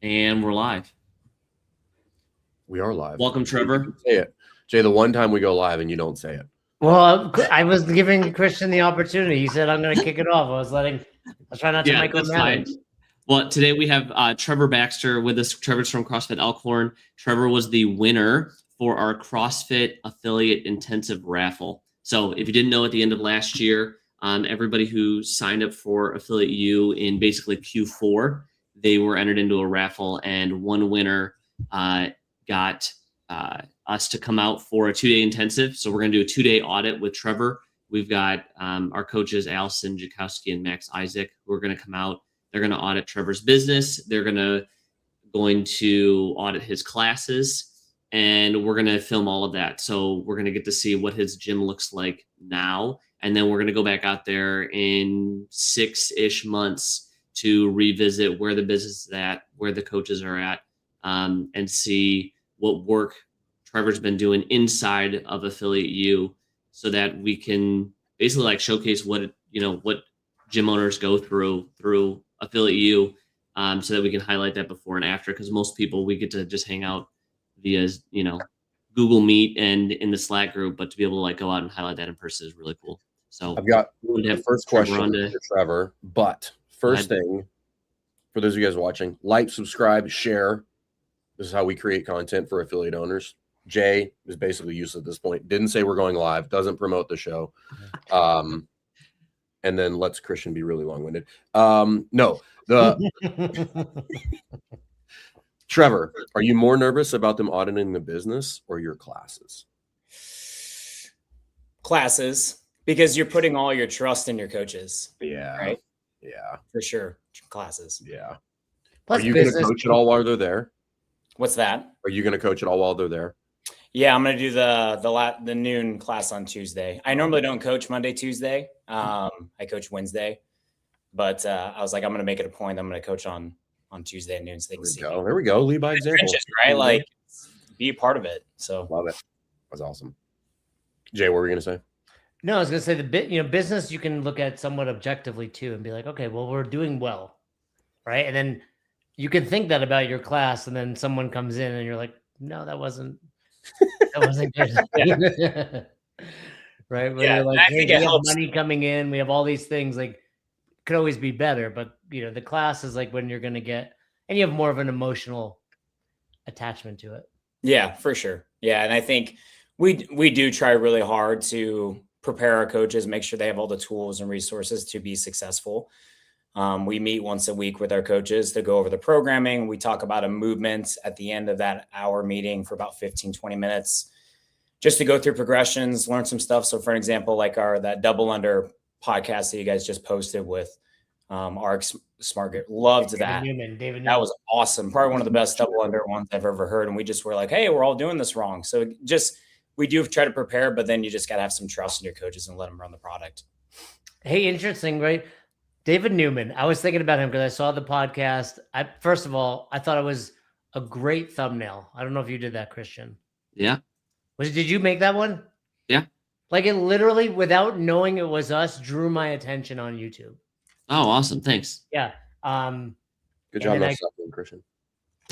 And we're live. We are live. Welcome, Trevor. Say it. Jay, the one time we go live and you don't say it. Well, I was giving Christian the opportunity. He said, I'm going to kick it off. I was trying not to micromanage. Well, today we have Trevor Baxter with us. Trevor's from CrossFit Elkhorn. Trevor was the winner for our CrossFit Affiliate Intensive Raffle. So if you didn't know, at the end of last year, everybody who signed up for Affiliate U in basically Q4, they were entered into a raffle, and one winner got us to come out for a 2-day intensive. So we're going to do a 2-day audit with Trevor. We've got our coaches, Allison Jakowski and Max Isaac, who are going to come out. They're going to audit Trevor's business. They're going to audit his classes, and we're going to film all of that. So we're going to get to see what his gym looks like now. And then we're going to go back out there in 6-ish months to revisit where the business is at, where the coaches are at, and see what work Trevor's been doing inside of Affiliate U, so that we can basically like showcase what gym owners go through Affiliate U, so that we can highlight that before and after. Because most people, we get to just hang out via Google Meet and in the Slack group, but to be able to like go out and highlight that in person is really cool. So I've got the first question for Trevor, but first thing, for those of you guys watching, like, subscribe, share. This is how we create content for affiliate owners. Jay is basically useless at this point. Didn't say we're going live. Doesn't promote the show. And then lets Christian be really long-winded. Trevor, are you more nervous about them auditing the business or your classes? Classes, because you're putting all your trust in your coaches. Yeah. Right? Yeah. For sure. Classes. Yeah. Plus, are you going to coach it all while they're there? What's that? Are you going to coach it all while they're there? Yeah, I'm going to do the noon class on Tuesday. I normally don't coach Monday, Tuesday. I coach Wednesday, but I was like, I'm going to make it a point. I'm going to coach on Tuesday at noon. So they can see. There we go. Lead by example. Right? Like, be a part of it. So love it. That's awesome. Jay, what were you going to say? No, I was going to say business you can look at somewhat objectively too and be like, okay, well, we're doing well, right? And then you can think that about your class, and then someone comes in and you're like, no, that wasn't good. Right? Where you're like, hey, we have money coming in, we have all these things, like, could always be better, but the class is like when you're going to get, and you have more of an emotional attachment to it. Yeah, for sure. Yeah. And I think we do try really hard to prepare our coaches, make sure they have all the tools and resources to be successful. We meet once a week with our coaches to go over the programming. We talk about a movement at the end of that hour meeting for about 15-20 minutes, just to go through progressions, learn some stuff. So for an example, like that double under podcast that you guys just posted with RX Smart Group, loved that. David Newman. That was awesome. Probably one of the best double under ones I've ever heard. And we just were like, hey, we're all doing this wrong. So we do try to prepare, but then you just got to have some trust in your coaches and let them run the product. Hey, interesting, right? David Newman. I was thinking about him because I saw the podcast. First of all, I thought it was a great thumbnail. I don't know if you did that, Christian. Yeah. Did you make that one? Yeah. Like, it literally, without knowing it was us, drew my attention on YouTube. Oh, awesome. Thanks. Yeah. Good job not sucking, Christian.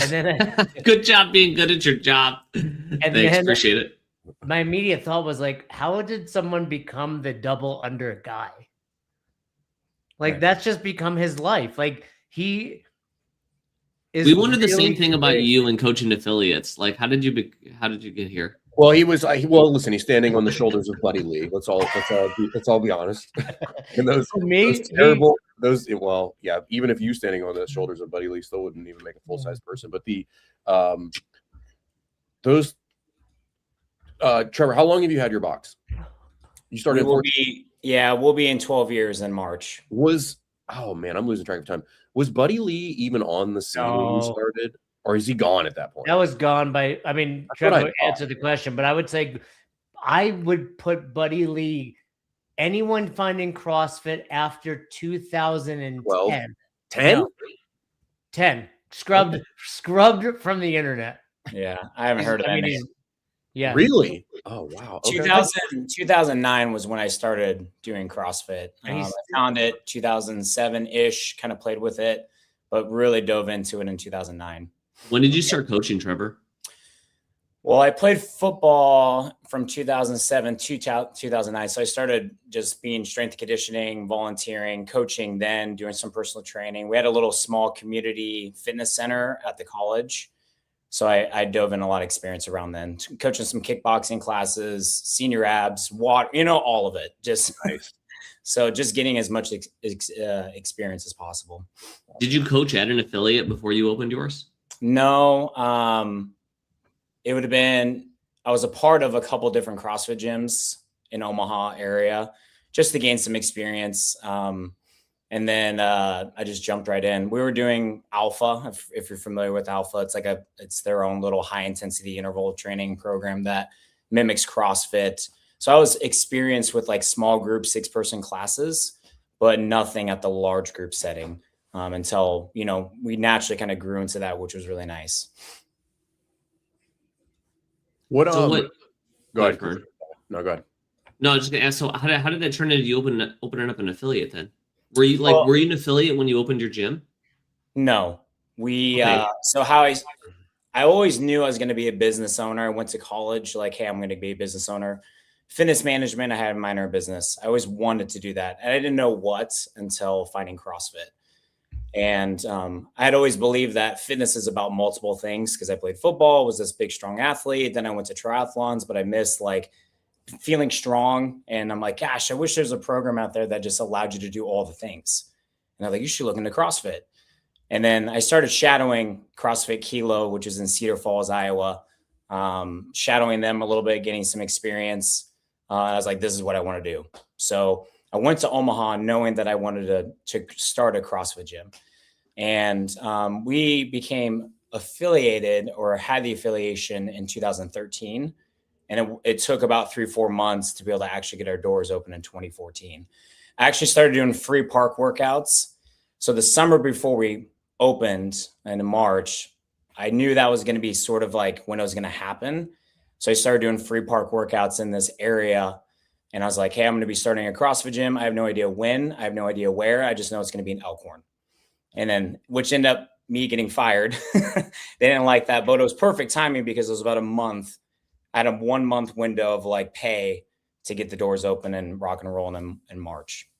And then good job being good at your job. Thanks. Appreciate it. My immediate thought was like, how did someone become the double under guy? Like, right. That's just become his life. Like, he is. We wondered the same thing about you and coaching affiliates. Like, how did you get here? Well, listen, he's standing on the shoulders of Buddy Lee. Let's all be honest. And those terrible, even if you standing on the shoulders of Buddy Lee still wouldn't even make a full-size person. But Trevor, how long have you had your box? You started. We'll be in 12 years in March. Oh man, I'm losing track of time. Was Buddy Lee even on the scene when you started? Or is he gone at that point? That was gone Trevor would answer the question, but I would say I would put Buddy Lee, anyone finding CrossFit after 2010. 10. Scrubbed from the internet. Yeah, I haven't heard of that. Yeah. Really? Oh, wow. Okay. 2009 was when I started doing CrossFit. I found it 2007-ish, kind of played with it. but really dove into it in 2009. When did you start coaching, Trevor? Well, I played football from 2007 to 2009. So I started just being strength and conditioning, volunteering, coaching, then doing some personal training. We had a little small community fitness center at the college. So I dove in a lot of experience around then, coaching some kickboxing classes, senior abs, water, all of it. Just nice. So just getting as much experience as possible. Did you coach at an affiliate before you opened yours? No. It would have been, I was a part of a couple of different CrossFit gyms in Omaha area just to gain some experience. And then I just jumped right in. We were doing Alpha, if you're familiar with Alpha. It's their own little high intensity interval training program that mimics CrossFit. So I was experienced with like small group 6-person classes, but nothing at the large group setting until, we naturally kind of grew into that, which was really nice. What? Go ahead. No, go ahead. No, I was just gonna ask. So how did that turn into you opening up an affiliate then? Were you were you an affiliate when you opened your gym? No, so how I always knew I was going to be a business owner. I went to college like, hey, I'm going to be a business owner. Fitness management, I had a minor in business. I always wanted to do that. And I didn't know what until finding CrossFit. And I had always believed that fitness is about multiple things because I played football, was this big, strong athlete. Then I went to triathlons, but I missed like feeling strong. And I'm like, gosh, I wish there's a program out there that just allowed you to do all the things. And I'm like, you should look into CrossFit. And then I started shadowing CrossFit Kilo, which is in Cedar Falls, Iowa, shadowing them a little bit, getting some experience. I was like, this is what I want to do. So I went to Omaha knowing that I wanted to start a CrossFit gym. And we became affiliated or had the affiliation in 2013. And it took about 3-4 months to be able to actually get our doors open in 2014. I actually started doing free park workouts. So the summer before we opened in March, I knew that was going to be sort of like when it was going to happen. So I started doing free park workouts in this area. And I was like, hey, I'm going to be starting a CrossFit gym. I have no idea when. I have no idea where. I just know it's going to be in Elkhorn. And then, which ended up me getting fired. They didn't like that, but it was perfect timing because it was about a month. I had a 1-month window of like pay to get the doors open and rock and roll in March.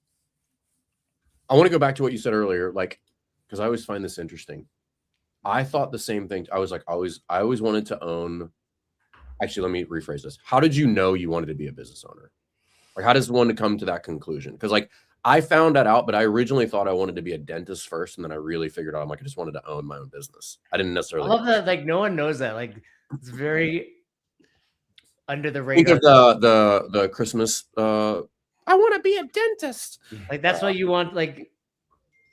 I want to go back to what you said earlier, like, because I always find this interesting. I thought the same thing. I always wanted to own. Actually, let me rephrase this. How did you know you wanted to be a business owner? Like, how does one come to that conclusion? Because like I found that out, but I originally thought I wanted to be a dentist first, and then I really figured out I'm like I just wanted to own my own business. I didn't necessarily. I love that. Like no one knows that. Like it's very under the radar. Think of the Christmas. I want to be a dentist. Like that's what you want. Like,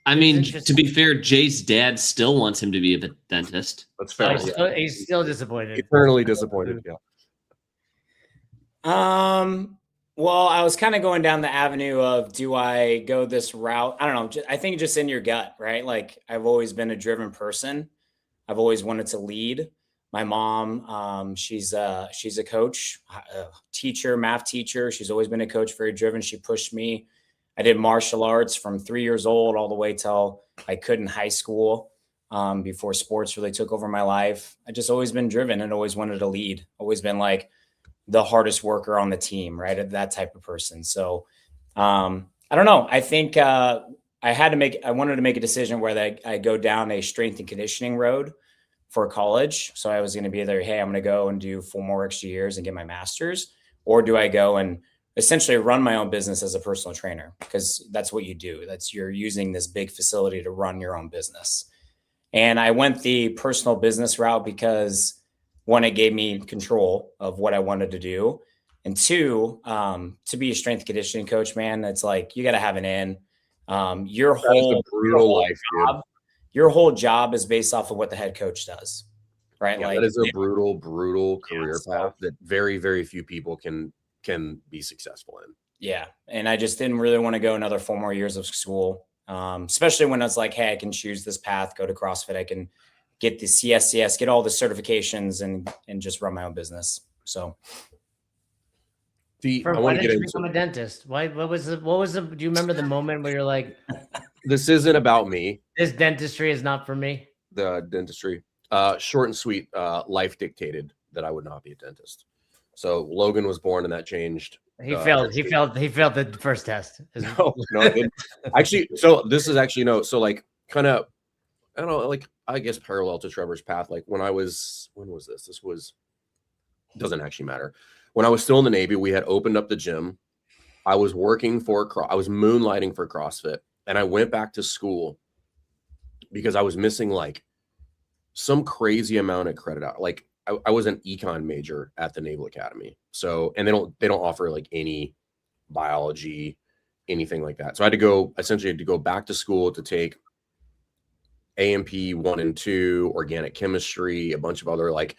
I mean, to be fair, Jay's dad still wants him to be a dentist. That's fair. He's still disappointed. Eternally disappointed. Yeah. Well, I was kind of going down the avenue of, do I go this route? I don't know. I think just in your gut, right? Like I've always been a driven person. I've always wanted to lead. My mom, she's a coach, teacher, math teacher. She's always been a coach, very driven. She pushed me. I did martial arts from 3 years old all the way till I could in high school, before sports really took over my life. I just always been driven and always wanted to lead. Always been like the hardest worker on the team, right? That type of person. So I don't know. I think I wanted to make a decision where I go down a strength and conditioning road for college. So I was going to be either, hey, I'm going to go and do 4 more extra years and get my master's, or do I go and essentially run my own business as a personal trainer? Because that's what you do. You're using this big facility to run your own business. And I went the personal business route because 1, it gave me control of what I wanted to do. And 2, to be a strength conditioning coach, man, it's like, you got to have an in. Your whole job is based off of what the head coach does, right? Yeah, like that is a brutal career path that very, very few people can be successful in. Yeah. And I just didn't really want to go another 4 more years of school. Especially when I was like, hey, I can choose this path, go to CrossFit. I can get the CSCS, get all the certifications and just run my own business. So. I want to get into become a dentist. What was the, do you remember the moment where you're like, this isn't about me. This dentistry is not for me. The dentistry, short and sweet, life dictated that I would not be a dentist. So Logan was born and that changed. He failed the first test. No, I didn't. Actually, so this is actually, so like kind of, I don't know, like I guess parallel to Trevor's path. Like when was this? This was, doesn't actually matter. When I was still in the Navy, we had opened up the gym. I was working I was moonlighting for CrossFit, and I went back to school because I was missing like some crazy amount of credit out. Like I was an econ major at the Naval Academy. So, and they don't offer like any biology, anything like that. So I had to go back to school to take A&P 1 and 2, organic chemistry, a bunch of other like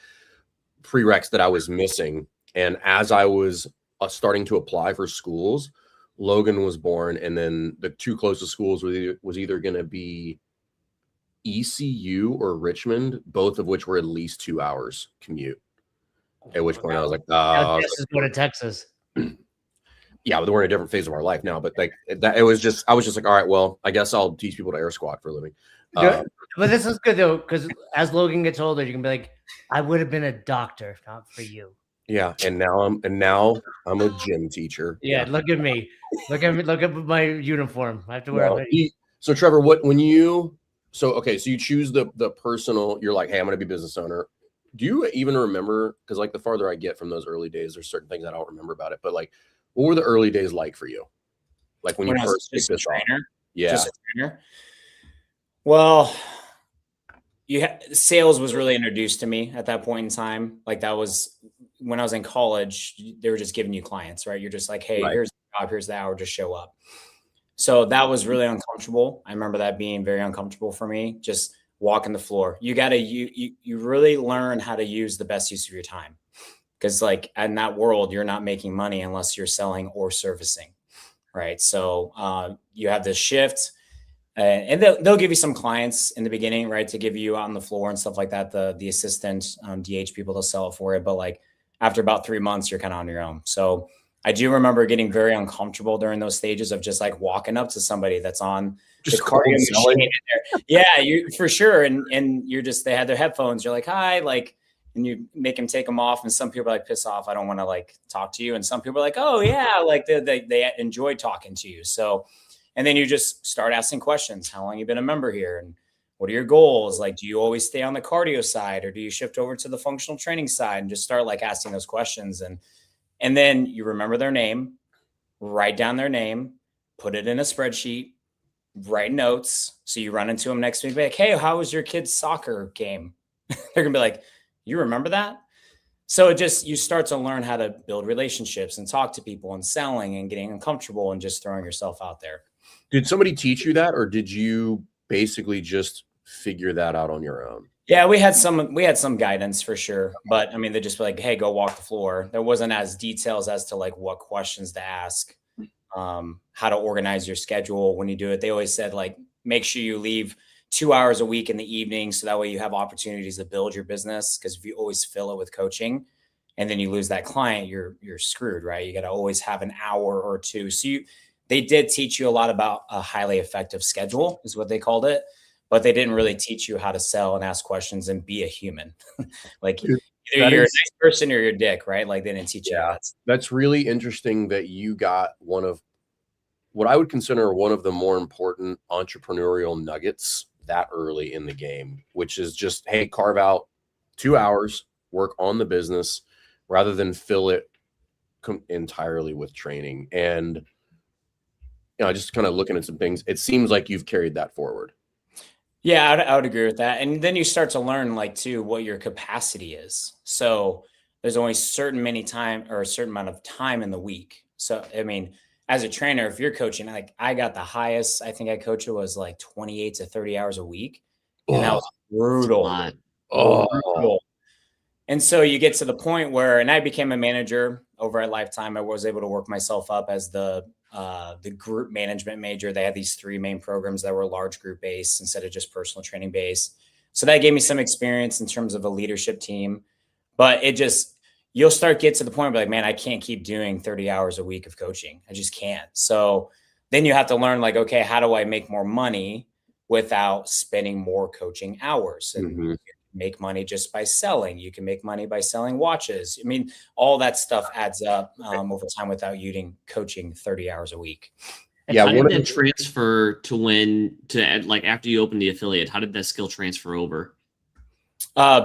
prereqs that I was missing. And as I was starting to apply for schools, Logan was born. And then the two closest schools was either going to be ECU or Richmond, both of which were at least 2 hours commute. At which point I was like, this is going to Texas. Yeah, but we're in a different phase of our life now. But like that, I was just like, all right, well, I guess I'll teach people to air squat for a living. But this is good though, because as Logan gets older, you can be like, I would have been a doctor if not for you. Yeah, and now I'm a gym teacher. Yeah, look at me. Look at my uniform. I have to wear a hoodie. So Trevor, you choose the personal, you're like, hey, I'm gonna be business owner. Do you even remember, because like the farther I get from those early days, there's certain things I don't remember about it, but like what were the early days like for you? Like when you first picked this off? Yeah. Just a trainer. Well, sales was really introduced to me at that point in time. Like that was when I was in college, they were just giving you clients, right? You're just like, hey, here's the job, here's the hour, just show up. So that was really uncomfortable. I remember that being very uncomfortable for me, just walking the floor. You really learn how to use the best use of your time. Because like in that world, you're not making money unless you're selling or servicing, right? So you have this shift. And they'll give you some clients in the beginning, right, to give you out on the floor and stuff like that. The assistant DH people to sell it for you, but like after about 3 months, you're kind of on your own. So I do remember getting very uncomfortable during those stages of just like walking up to somebody that's on just cardio machine in there. Yeah, you for sure. And you're just, they had their headphones. You're like, hi, like, and you make them take them off. And some people are like, piss off. I don't want to like talk to you. And some people are like, oh yeah, like they enjoy talking to you. So. And then you just start asking questions. How long you been a member here? And what are your goals? Like, do you always stay on the cardio side or do you shift over to the functional training side and just start like asking those questions? And then you remember their name, write down their name, put it in a spreadsheet, write notes. So you run into them next week, be like, hey, how was your kid's soccer game? They're gonna be like, you remember that? So you start to learn how to build relationships and talk to people and selling and getting uncomfortable and just throwing yourself out there. Did somebody teach you that, or did you basically just figure that out on your own? Yeah, we had some guidance for sure, but I mean, they just were like, hey, go walk the floor. There wasn't as details as to like what questions to ask, how to organize your schedule when you do it. They always said like, make sure you leave 2 hours a week in the evening. So that way you have opportunities to build your business. Cause if you always fill it with coaching and then you lose that client, you're screwed, right? You got to always have an hour or two. So they did teach you a lot about a highly effective schedule is what they called it, but they didn't really teach you how to sell and ask questions and be a human. Like either you're a nice person or you're a dick, right? Like they didn't teach you that. That's really interesting that you got one of what I would consider one of the more important entrepreneurial nuggets that early in the game, which is just, hey, carve out 2 hours, work on the business rather than fill it entirely with training. And just kind of looking at some things, it seems like you've carried that forward. Yeah, I would agree with that. And then you start to learn like too, what your capacity is. So there's only a certain amount of time in the week. So, I mean, as a trainer, if you're coaching, like I got the highest, I think I coached it was like 28 to 30 hours a week. And that was brutal. Brutal. And so you get to the point where, and I became a manager over at Lifetime. I was able to work myself up as the group management major. They had these 3 main programs that were large group based instead of just personal training based. So that gave me some experience in terms of a leadership team, but you'll start get to the point where like, man, I can't keep doing 30 hours a week of coaching. I just can't. So then you have to learn like, okay, how do I make more money without spending more coaching hours? And you can make money just by selling. You can make money by selling watches. I mean, all that stuff adds up over time without you coaching 30 hours a week. Yeah. How did that transfer like after you opened the affiliate? How did that skill transfer over?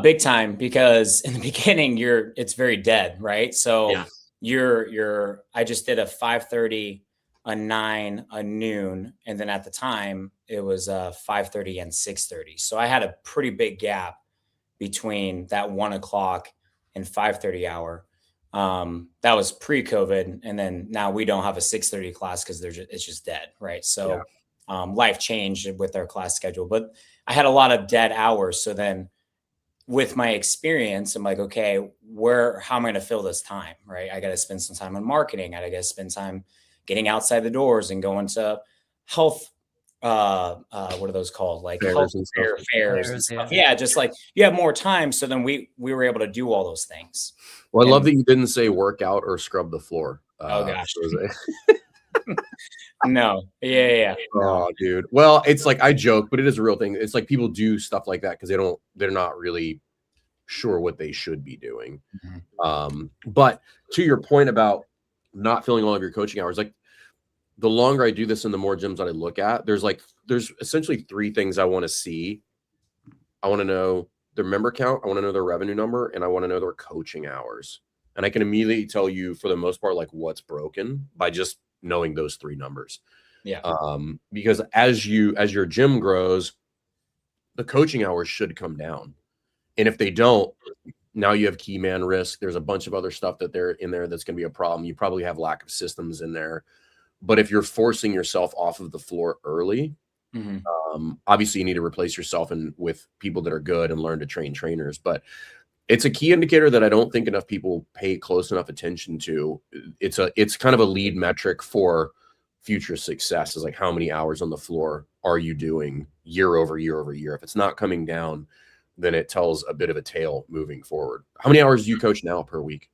Big time, because in the beginning it's very dead, right? So I just did a 5:30, a 9, a noon, and then at the time it was 5:30 and 6:30. So I had a pretty big gap between that 1 o'clock and 5:30 hour. That was pre-COVID, and then now we don't have a 6:30 class because it's just dead, right? So life changed with our class schedule, but I had a lot of dead hours. So then, with my experience, I'm like, okay, how am I going to fill this time? Right. I got to spend some time on marketing. I got to spend time getting outside the doors and going to health. What are those called? Like fairs and stuff. Yeah. Just like you have more time. So then we were able to do all those things. Well, I love that you didn't say workout or scrub the floor. Oh gosh. No. Yeah. Oh, dude. Well, it's like, I joke, but it is a real thing. It's like people do stuff like that because they're not really sure what they should be doing. But to your point about not filling all of your coaching hours, like the longer I do this and the more gyms that I look at, there's essentially 3 things I want to see. I want to know their member count. I want to know their revenue number, and I want to know their coaching hours. And I can immediately tell you for the most part, like what's broken by just knowing those 3 numbers. Yeah. Because as your gym grows, the coaching hours should come down. And if they don't, now you have key man risk. There's a bunch of other stuff that they're in there that's going to be a problem. You probably have lack of systems in there. But if you're forcing yourself off of the floor early, obviously you need to replace yourself with people that are good and learn to train trainers. But it's a key indicator that I don't think enough people pay close enough attention to. It's kind of a lead metric for future success, is like how many hours on the floor are you doing year over year over year. If it's not coming down, then it tells a bit of a tale moving forward. How many hours do you coach now per week?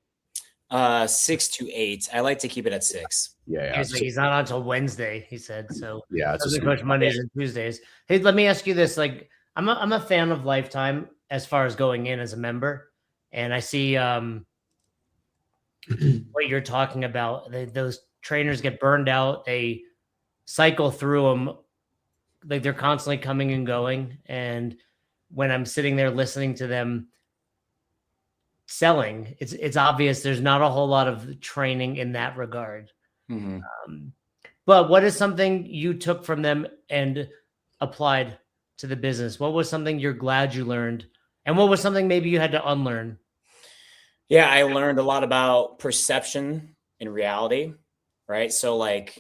6 to 8. I like to keep it at 6. Yeah. He's not on until Wednesday, he said. So yeah, it's doesn't coach Mondays and Tuesdays. Hey, let me ask you this. Like, I'm a fan of Lifetime as far as going in as a member. And I see what you're talking about. Those trainers get burned out. They cycle through them. Like, they're constantly coming and going. And when I'm sitting there listening to them selling, it's obvious there's not a whole lot of training in that regard. But what is something you took from them and applied to the business? What was something you're glad you learned? And what was something maybe you had to unlearn? Yeah, I learned a lot about perception and reality, right? So like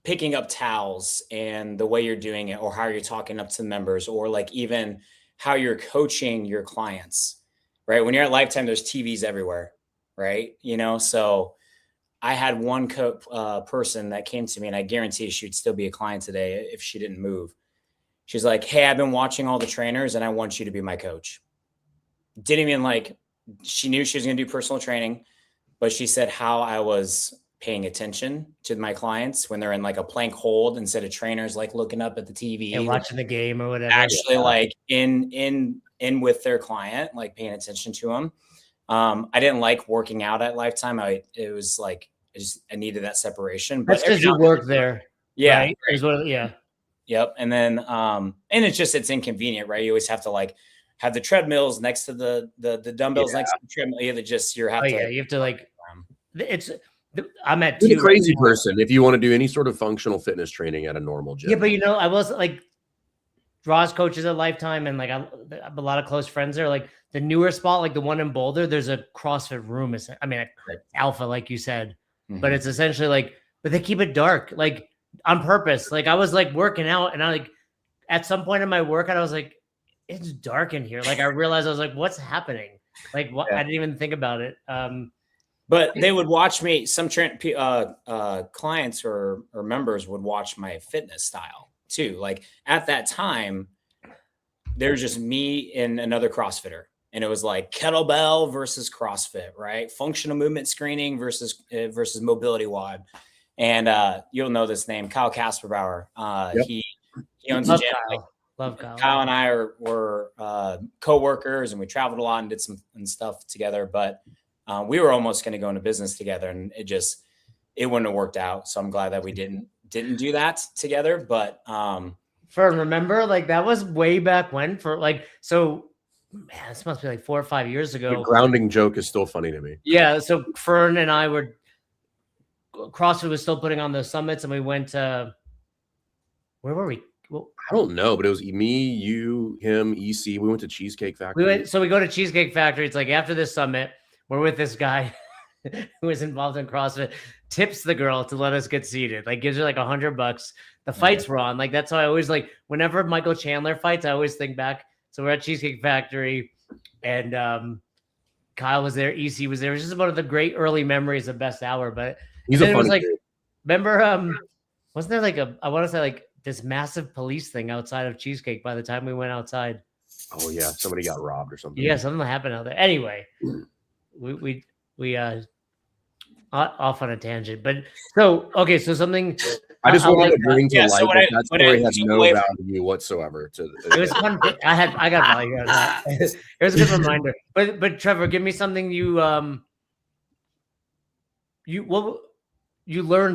picking up towels and the way you're doing it, or how you're talking up to members, or like even how you're coaching your clients, right? When you're at Lifetime, there's TVs everywhere, right? So I had one person that came to me, and I guarantee she'd still be a client today if she didn't move. She's like, hey, I've been watching all the trainers and I want you to be my coach. Didn't even she knew she was going to do personal training, but she said how I was paying attention to my clients when they're in like a plank hold instead of trainers like looking up at the TV and watching the game or whatever. Actually, like in with their client, like paying attention to them. I didn't like working out at Lifetime. I needed that separation. But that's because you work there. Yeah. Right? Yeah. Yep. And then and it's inconvenient, right? You always have to have the treadmills next to the dumbbells next to the treadmill. You have to I'm at you're the crazy person if you want to do any sort of functional fitness training at a normal gym. Yeah, but I was like Ross coaches at Lifetime, and like I have a lot of close friends there. Like the newer spot, like the one in Boulder, there's a CrossFit room. I mean, Alpha, like you said, but it's essentially but they keep it dark, like on purpose. Like I was like working out, and I at some point in my workout, I was like, it's dark in here. Like I realized I was like, what's happening? Like what? Yeah. I didn't even think about it. But they would watch me. Some clients or members would watch my fitness style too. Like at that time, there's just me and another CrossFitter, and it was like kettlebell versus CrossFit, right? Functional movement screening versus mobility WOD. And you'll know this name, Kyle Kasperbauer. Yep. He owns Love a gym. Kyle. Love Kyle. Kyle and I were co-workers, and we traveled a lot and did some stuff together. But we were almost going to go into business together, and it wouldn't have worked out. So I'm glad that we didn't do that together. But Fern, remember, like that was way back when so. Man, this must be like 4 or 5 years ago. The grounding joke is still funny to me. Yeah. So Fern and I CrossFit was still putting on those summits, and we went to, where were we? Well, I don't know, but it was me, you, him, EC. We went to Cheesecake Factory. we go to Cheesecake Factory. It's like after this summit, we're with this guy who was involved in CrossFit, tips the girl to let us get seated, like gives her like $100. The fights were on. Like, that's how I always whenever Michael Chandler fights, I always think back. So we're at Cheesecake Factory, and Kyle was there, EC was there. It was just one of the great early memories of Best Hour. But He's a funny dude. Remember, wasn't there I want to say this massive police thing outside of Cheesecake by the time we went outside? Oh yeah, somebody got robbed or something. Yeah, something happened out there. Anyway, we off on a tangent, but so something. I just wanted to bring to light so that story has no value whatsoever. It was fun. I got value out of that. It was a good reminder. But Trevor, give me something you learned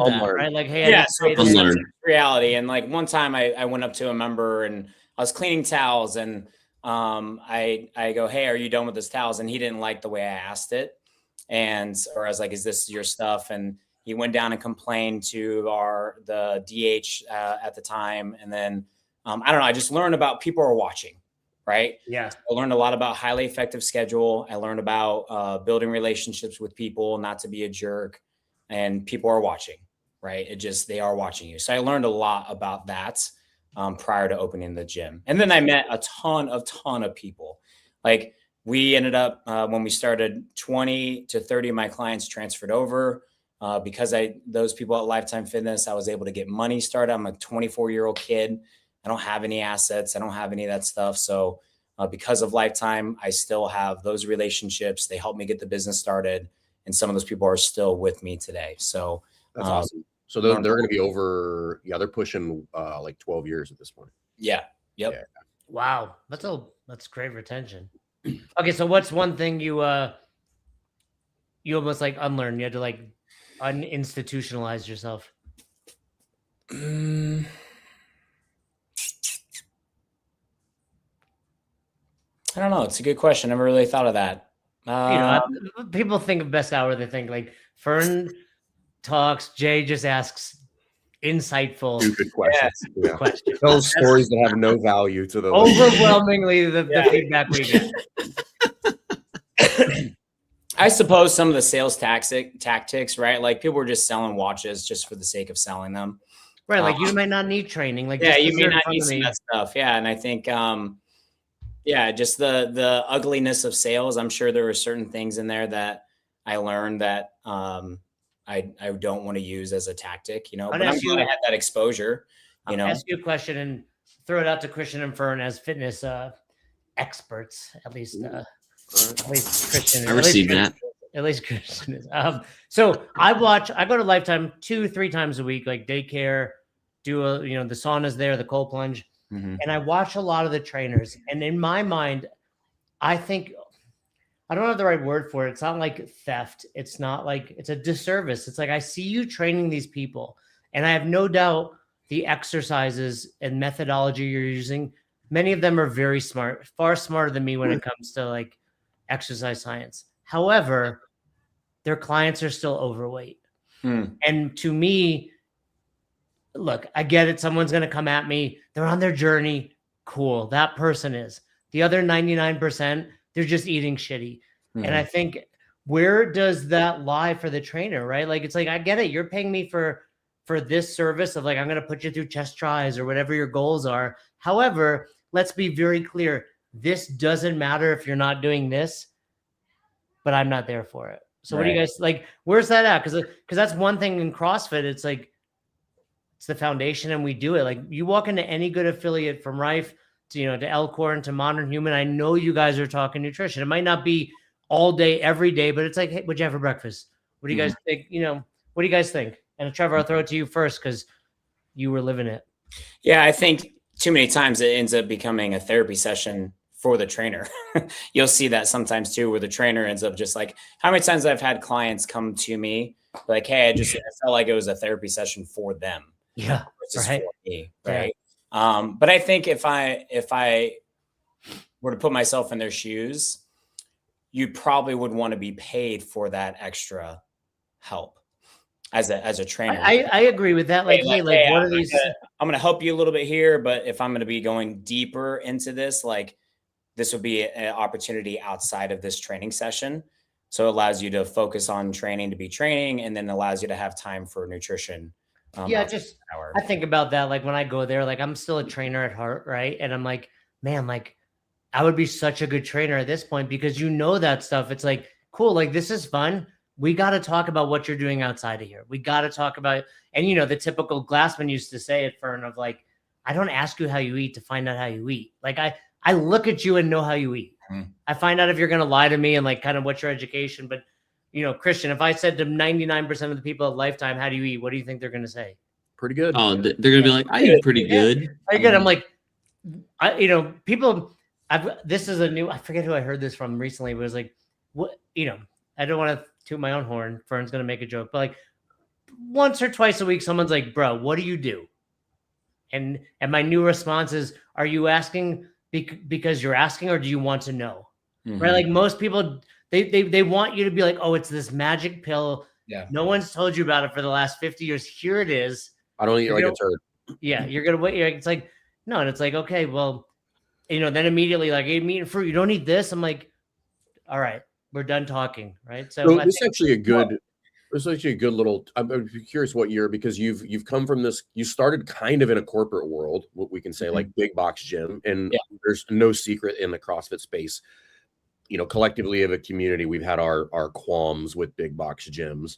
that, right? Like, hey, so it's reality. And like one time I went up to a member and I was cleaning towels, and I go, hey, are you done with this towels? And he didn't like the way I asked it. Or I was like, is this your stuff? And he went down and complained to the DH at the time. And then, I don't know, I just learned about people are watching, right? Yeah. I learned a lot about highly effective schedule. I learned about building relationships with people, not to be a jerk, and people are watching, right? They are watching you. So I learned a lot about that prior to opening the gym. And then I met a ton of people. Like, we ended up, when we started, 20 to 30 of my clients transferred over. Because those people at Lifetime Fitness, I was able to get money started. I'm a 24-year-old kid. I don't have any assets. I don't have any of that stuff. So because of Lifetime, I still have those relationships. They helped me get the business started. And some of those people are still with me today. So that's awesome. So they're going to be over, they're pushing like 12 years at this point. Yeah. Yep. Yeah. Wow. That's great retention. Okay. So what's one thing you almost unlearned? You had to uninstitutionalize yourself? I don't know. It's a good question. I never really thought of that. People think of Best Hour. They think like Fern talks, Jay just asks insightful, stupid questions. Yeah. Questions. Those stories that have no value to the overwhelmingly the feedback we get. I suppose some of the sales tactics, right? Like, people were just selling watches just for the sake of selling them. Right. Like, you might not need training. Like, you may not need some of that stuff. Yeah. And I think, just the ugliness of sales. I'm sure there were certain things in there that I learned that I don't want to use as a tactic, but I'm glad I had that exposure. I'll ask you a question and throw it out to Christian and Fern as fitness experts, at least Christian. I received that. At least Christian is. So I go to Lifetime 2-3 times a week, like daycare, do the sauna's there, the cold plunge. Mm-hmm. And I watch a lot of the trainers. And in my mind, I think, I don't have the right word for it. It's not like theft. It's not like, it's a disservice. It's like, I see you training these people, and I have no doubt the exercises and methodology you're using, many of them are very smart, far smarter than me when it comes to like exercise science. However, their clients are still overweight. And to me, look, I get it. Someone's going to come at me. They're on their journey. Cool. That person is. The other 99%, they're just eating shitty. And I think, where does that lie for the trainer, right? Like, it's like, I get it. You're paying me for this service of like, I'm going to put you through chest tries or whatever your goals are. However, let's be very clear. This doesn't matter if you're not doing this, but I'm not there for it. So What do you guys like? Where's that at? Because that's one thing in CrossFit. It's like, it's the foundation and we do it. Like, you walk into any good affiliate from Rife to Elkhorn, to Modern Human. I know you guys are talking nutrition. It might not be all day, every day, but it's like, hey, what'd you have for breakfast? What do you guys think? What do you guys think? And Trevor, I'll throw it to you first because you were living it. Yeah, I think too many times it ends up becoming a therapy session for the trainer. You'll see that sometimes too, where the trainer ends up just like, how many times I've had clients come to me like, hey, I felt like it was a therapy session for them. Yeah. Versus Right. for me. Right. Yeah. But I think if I were to put myself in their shoes, you probably would want to be paid for that extra help as a trainer. I agree with that. Like, hey, what are these? I'm going to help you a little bit here, but if I'm going to be going deeper into this, like this would be an opportunity outside of this training session. So it allows you to focus on training to be training, and then allows you to have time for nutrition. I think about that. Like when I go there, like I'm still a trainer at heart. Right. And I'm like, man, like I would be such a good trainer at this point because that stuff. It's like, cool. Like this is fun. We got to talk about what you're doing outside of here. We got to talk about, and the typical Glassman used to say it, Fern, of like, I don't ask you how you eat to find out how you eat. Like I look at you and know how you eat. I find out if you're going to lie to me and like kind of what's your education. But, Christian, if I said to 99% of the people at Lifetime, how do you eat? What do you think they're going to say? Pretty good. Oh, they're going to be like, I eat pretty good. Pretty good. I'm like, people, this is I forget who I heard this from recently, but it was like, what, I don't want to toot my own horn. Fern's going to make a joke, but like once or twice a week, someone's like, bro, what do you do? And my new response is, are you asking because you're asking, or do you want to know? Mm-hmm. Right? Like most people, they want you to be like, oh, it's this magic pill. Yeah. No one's told you about it for the last 50 years. Here it is. I don't eat like a turd. Yeah. You're going to wait. It's like, no. And it's like, okay, well, then immediately like, hey, meat and fruit, you don't eat this. I'm like, all right, we're done talking. Right. So this is actually a good little, I'm curious what year, because you've come from this, you started kind of in a corporate world, what we can say, like big box gym. And there's no secret in the CrossFit space, collectively of a community, we've had our qualms with big box gyms.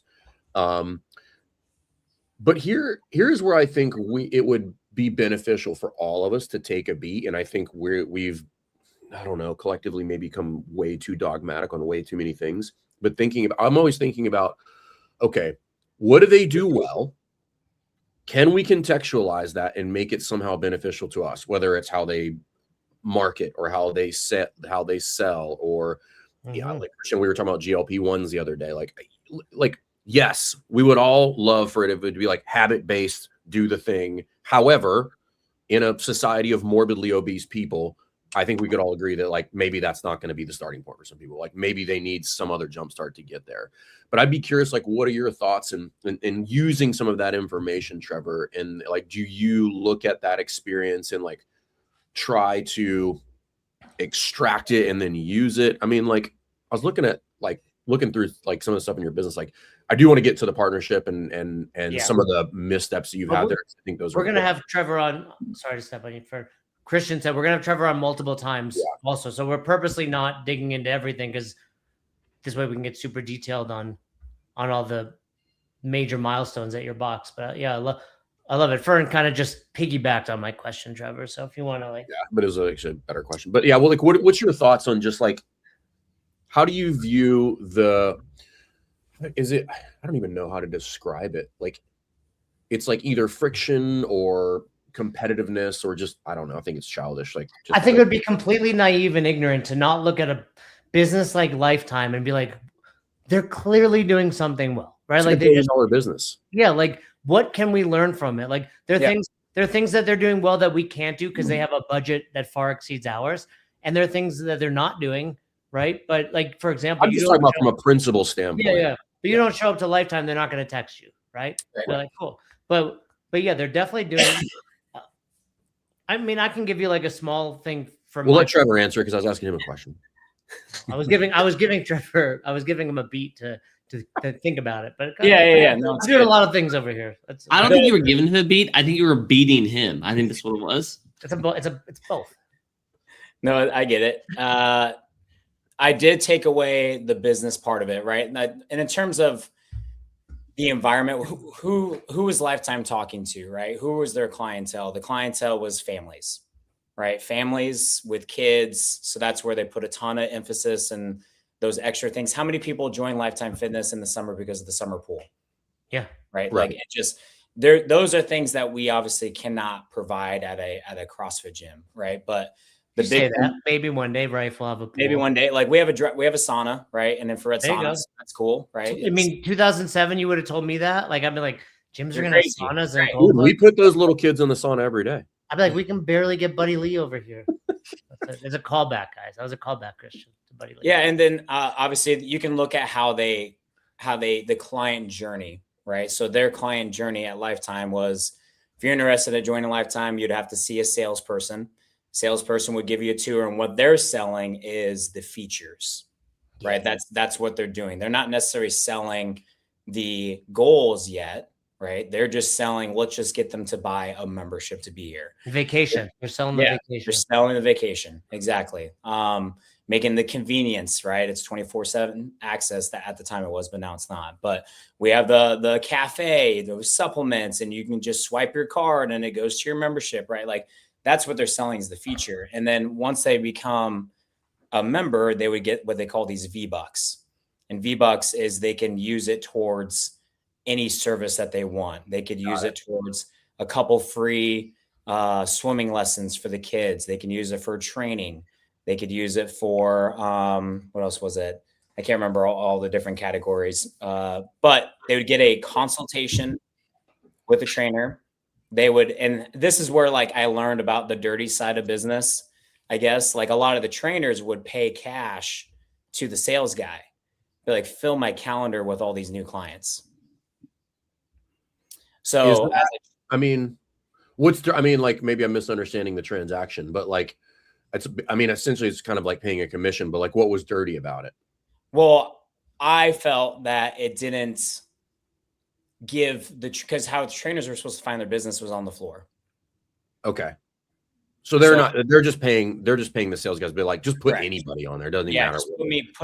But here's where I think it would be beneficial for all of us to take a beat. And I think we've, I don't know, collectively maybe become way too dogmatic on way too many things. But I'm always thinking about, okay, what do they do well? Can we contextualize that and make it somehow beneficial to us? Whether it's how they market or how they sell, or like Christian, we were talking about GLP-1s the other day. Like yes, we would all love for it if it would be like habit-based, do the thing. However, in a society of morbidly obese people, I think we could all agree that like maybe that's not going to be the starting point for some people. Like maybe they need some other jumpstart to get there. But I'd be curious, like, what are your thoughts in using some of that information, Trevor? And like, do you look at that experience and like try to extract it and then use it? I mean, like I was looking through like some of the stuff in your business. Like I do want to get to the partnership and some of the missteps that you've had there. I think those we're going to have Trevor on. Sorry to step on you. For Christian said, we're going to have Trevor on multiple times also. So we're purposely not digging into everything because this way we can get super detailed on all the major milestones at your box. But I love it. Fern kind of just piggybacked on my question, Trevor. So if you want to but it was actually a better question. But well, like what's your thoughts on just like, how do you view I don't even know how to describe it. Like it's like either friction or competitiveness or just, I don't know. I think it's childish. I think it would be completely naive and ignorant to not look at a business like Lifetime and be like, they're clearly doing something well, right? It's like they just our business. Yeah. Like what can we learn from it? Like there are things that they're doing well that we can't do because they have a budget that far exceeds ours. And there are things that they're not doing. Right. But like, for example, I'm just talking about from a principle standpoint. Yeah. But you don't show up to Lifetime, they're not going to text you. Right. They're like, cool. But yeah, they're definitely doing. I mean, I can give you like a small thing from. We'll let Trevor answer because I was asking him a question. I was giving Trevor. I was giving him a beat to think about it. But yeah. No, I'm doing a lot of things over here. I don't think you were giving him a beat. I think you were beating him. I think that's what it was. It's both. No, I get it. I did take away the business part of it, right? And in terms of the environment, who was Lifetime talking to, right? Who was their clientele? The clientele was families, right? Families with kids. So that's where they put a ton of emphasis and those extra things. How many people join Lifetime Fitness in the summer because of the summer pool? Yeah. Right. Like it just, those are things that we obviously cannot provide at a CrossFit gym. Right. But the big that maybe one day, right? We'll have a pool. Maybe one day, like we have a sauna, right? An infrared sauna. That's cool, right? I mean, 2007, you would have told me that. Like, I'd be like, gyms are gonna have saunas and Dude, we put those little kids in the sauna every day. I'd be like, we can barely get Buddy Lee over here. There's a callback, guys. That was a callback, Christian, to Buddy Lee. Yeah, and then obviously you can look at how the client journey, right? So their client journey at Lifetime was, if you're interested in joining Lifetime, you'd have to see a salesperson. Salesperson would give you a tour, and what they're selling is the features, right? That's what they're doing. They're not necessarily selling the goals yet, right? They're just selling, let's just get them to buy a membership to be here. Vacation. They're selling the vacation. They're selling the vacation. Exactly. Making the convenience, right? It's 24/7 access. That at the time it was, but now it's not. But we have the cafe, those supplements, and you can just swipe your card and it goes to your membership, right? Like, that's what they're selling is the feature. And then once they become a member, they would get what they call these V-Bucks. And V-Bucks is they can use it towards any service that they want. They could use it towards a couple free swimming lessons for the kids. They can use it for training. They could use it for, what else was it? I can't remember all the different categories. But they would get a consultation with a trainer. They would, and this is where like I learned about the dirty side of business, I guess. Like a lot of the trainers would pay cash to the sales guy. They're like, fill my calendar with all these new clients. So like maybe I'm misunderstanding the transaction, but like essentially it's kind of like paying a commission, but like what was dirty about it? Well, I felt that it didn't give because how the trainers were supposed to find their business was on the floor. Okay. So they're just paying the sales guys, but like just put anybody on there. It doesn't even matter.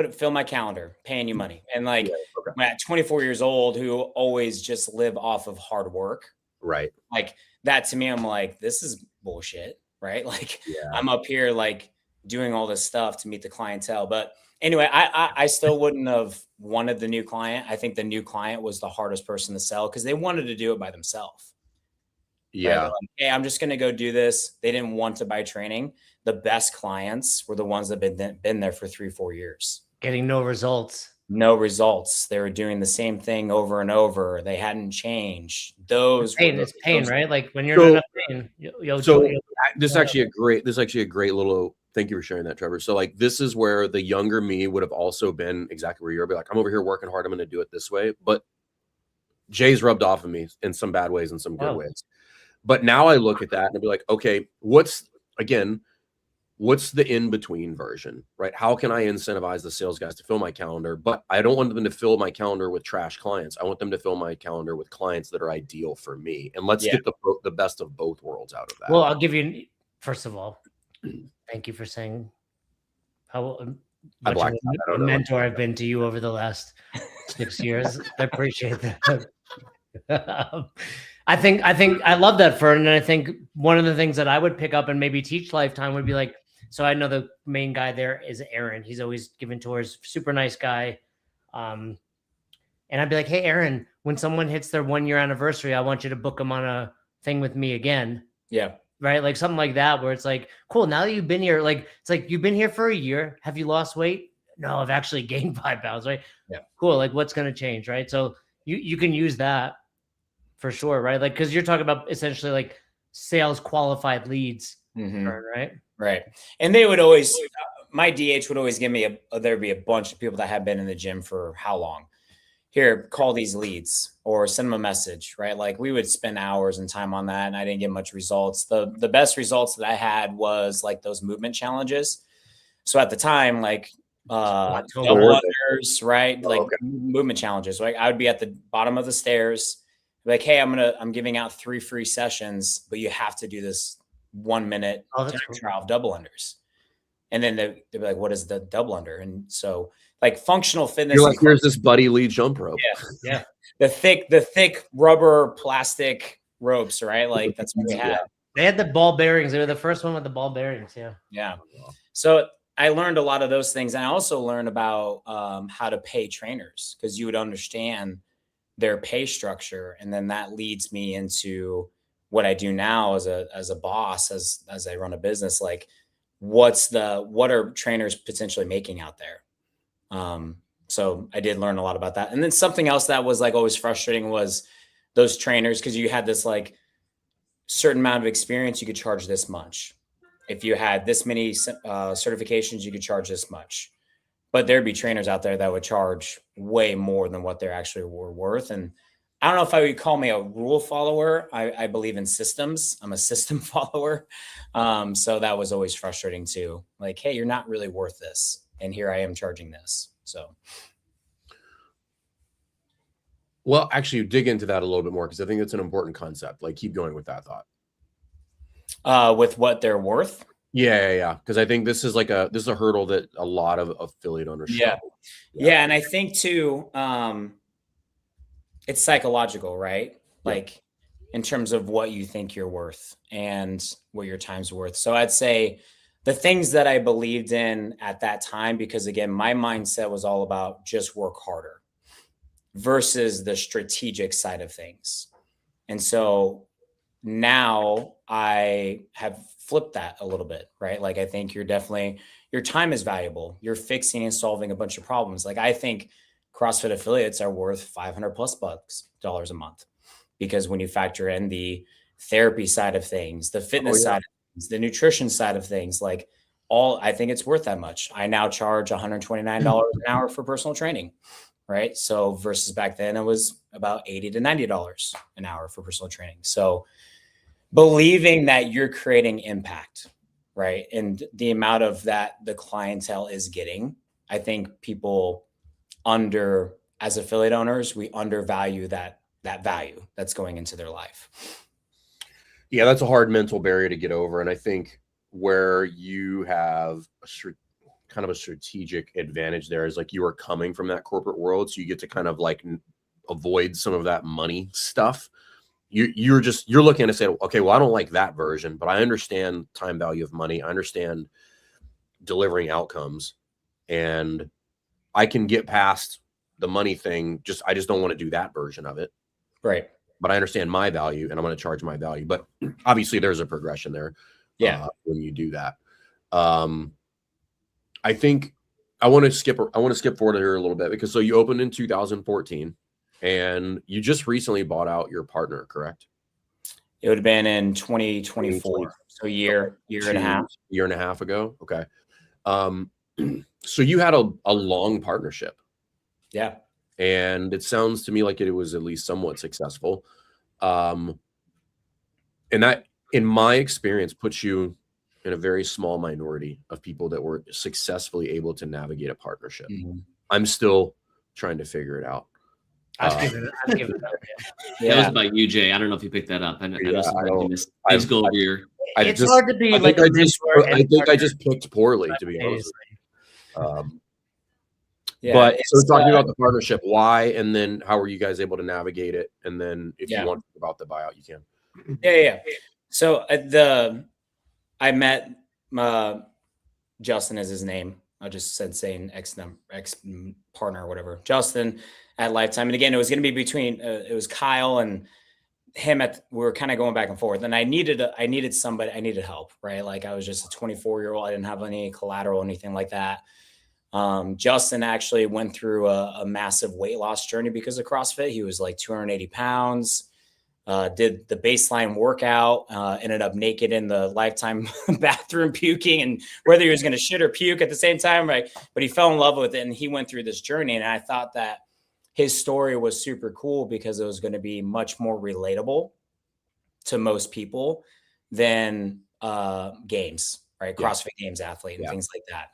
Just fill my calendar, paying you money. And like when at 24 years old, who always just live off of hard work. Right. Like that to me, I'm like, this is bullshit. Right. Like I'm up here like doing all this stuff to meet the clientele. But anyway, I still wouldn't have wanted the new client. I think the new client was the hardest person to sell because they wanted to do it by themselves. Yeah. Like, hey, I'm just going to go do this. They didn't want to buy training. The best clients were the ones that have been there for 3-4 years. Getting no results. No results. They were doing the same thing over and over. They hadn't changed. It's pain, right? Like when you're not pain. This is actually a great little. Thank you for sharing that, Trevor. So like, this is where the younger me would have also been exactly where you're. Be like, I'm over here working hard. I'm going to do it this way. But Jay's rubbed off of me in some bad ways and some good ways. But now I look at that and I'd be like, okay, what's the in-between version, right? How can I incentivize the sales guys to fill my calendar? But I don't want them to fill my calendar with trash clients. I want them to fill my calendar with clients that are ideal for me. And let's get the best of both worlds out of that. Well, I'll give you, first of all, thank you for saying how much of a mentor I've been to you over the last 6 years. I appreciate that. I think I love that, Fern. And I think one of the things that I would pick up and maybe teach Lifetime would be like, so I know the main guy there is Aaron. He's always giving tours, super nice guy. And I'd be like, hey, Aaron, when someone hits their 1-year anniversary, I want you to book them on a thing with me again. Yeah. Right. Like something like that, where it's like, cool. Now that you've been here, like, it's like, you've been here for a year. Have you lost weight? No, I've actually gained 5 pounds. Right. Yeah. Cool. Like what's going to change? Right. So you can use that for sure. Right. Like, cause you're talking about essentially like sales qualified leads. Right. Right. And they would always, my DH would always give me there'd be a bunch of people that had been in the gym for how long? Here, call these leads or send them a message, right? Like we would spend hours and time on that and I didn't get much results. The best results that I had was like those movement challenges. So at the time, like double unders, right? Like movement challenges, right? I would be at the bottom of the stairs, like, hey, I'm giving out 3 free sessions, but you have to do this 1 minute trial of double unders. And then they'd be like, what is the double under? And so like functional fitness. You're like, here's this Buddy Lee jump rope. Yeah. The thick rubber plastic ropes, right? Like that's what we had. They had the ball bearings. They were the first one with the ball bearings. Yeah. Yeah. So I learned a lot of those things. And I also learned about how to pay trainers, because you would understand their pay structure. And then that leads me into what I do now as a boss, as I run a business. Like, what are trainers potentially making out there? So I did learn a lot about that. And then something else that was like always frustrating was those trainers, because you had this like certain amount of experience, you could charge this much. If you had this many certifications, you could charge this much. But there'd be trainers out there that would charge way more than what they actually were worth. And I don't know if I would call me a rule follower. I believe in systems. I'm a system follower. So that was always frustrating too. Like, hey, you're not really worth this, and here I am charging this. So, well, actually, dig into that a little bit more, because I think it's an important concept. Like, keep going with that thought. With what they're worth. Yeah. Because I think this is a hurdle that a lot of affiliate owners. Yeah. And I think too, it's psychological, right? Like, in terms of what you think you're worth and what your time's worth. So I'd say the things that I believed in at that time, because again, my mindset was all about just work harder versus the strategic side of things. And so now I have flipped that a little bit, right? Like, I think your time is valuable. You're fixing and solving a bunch of problems. Like, I think CrossFit affiliates are worth $500+ a month, because when you factor in the therapy side of things, the fitness side of things, the nutrition side of things, like I think it's worth that much. I now charge $129 an hour for personal training, right? So versus back then it was about $80 to $90 an hour for personal training. So believing that you're creating impact, right? And the amount of that the clientele is getting, I think people as affiliate owners, we undervalue that value that's going into their life. Yeah, that's a hard mental barrier to get over. And I think where you have kind of a strategic advantage there is like, you are coming from that corporate world. So you get to kind of like avoid some of that money stuff. You're looking at it and say, okay, well, I don't like that version, but I understand time value of money. I understand delivering outcomes, and I can get past the money thing. I just don't want to do that version of it. Right. But I understand my value, and I'm going to charge my value. But obviously there's a progression there. Yeah. When you do that. I think I want to skip forward here a little bit, because so you opened in 2014 and you just recently bought out your partner, correct? It would have been in 2024. So a year and a half ago. Okay. So you had a long partnership. Yeah. And it sounds to me like it was at least somewhat successful. And that, in my experience, puts you in a very small minority of people that were successfully able to navigate a partnership. Mm-hmm. I'm still trying to figure it out. That was by you, Jay. I don't know if you picked that up. I know sometimes you go over your. It's hard to be I like think I just picked poorly, to be honest. But so talking about the partnership, why, and then how were you guys able to navigate it? And then if you want to talk about the buyout, you can. Yeah. So I met Justin, is his name. I just said saying ex partner or whatever. Justin at Lifetime, and again, it was going to be between it was Kyle and him. We were kind of going back and forth, and I needed somebody. I needed help, right? Like, I was just a 24-year-old. I didn't have any collateral, anything like that. Justin actually went through a massive weight loss journey because of CrossFit. He was like 280 pounds. Did the baseline workout, ended up naked in the Lifetime bathroom puking, and whether he was going to shit or puke at the same time, right? But he fell in love with it, and he went through this journey. And I thought that his story was super cool because it was going to be much more relatable to most people than games, right? Yeah. CrossFit Games athlete and things like that.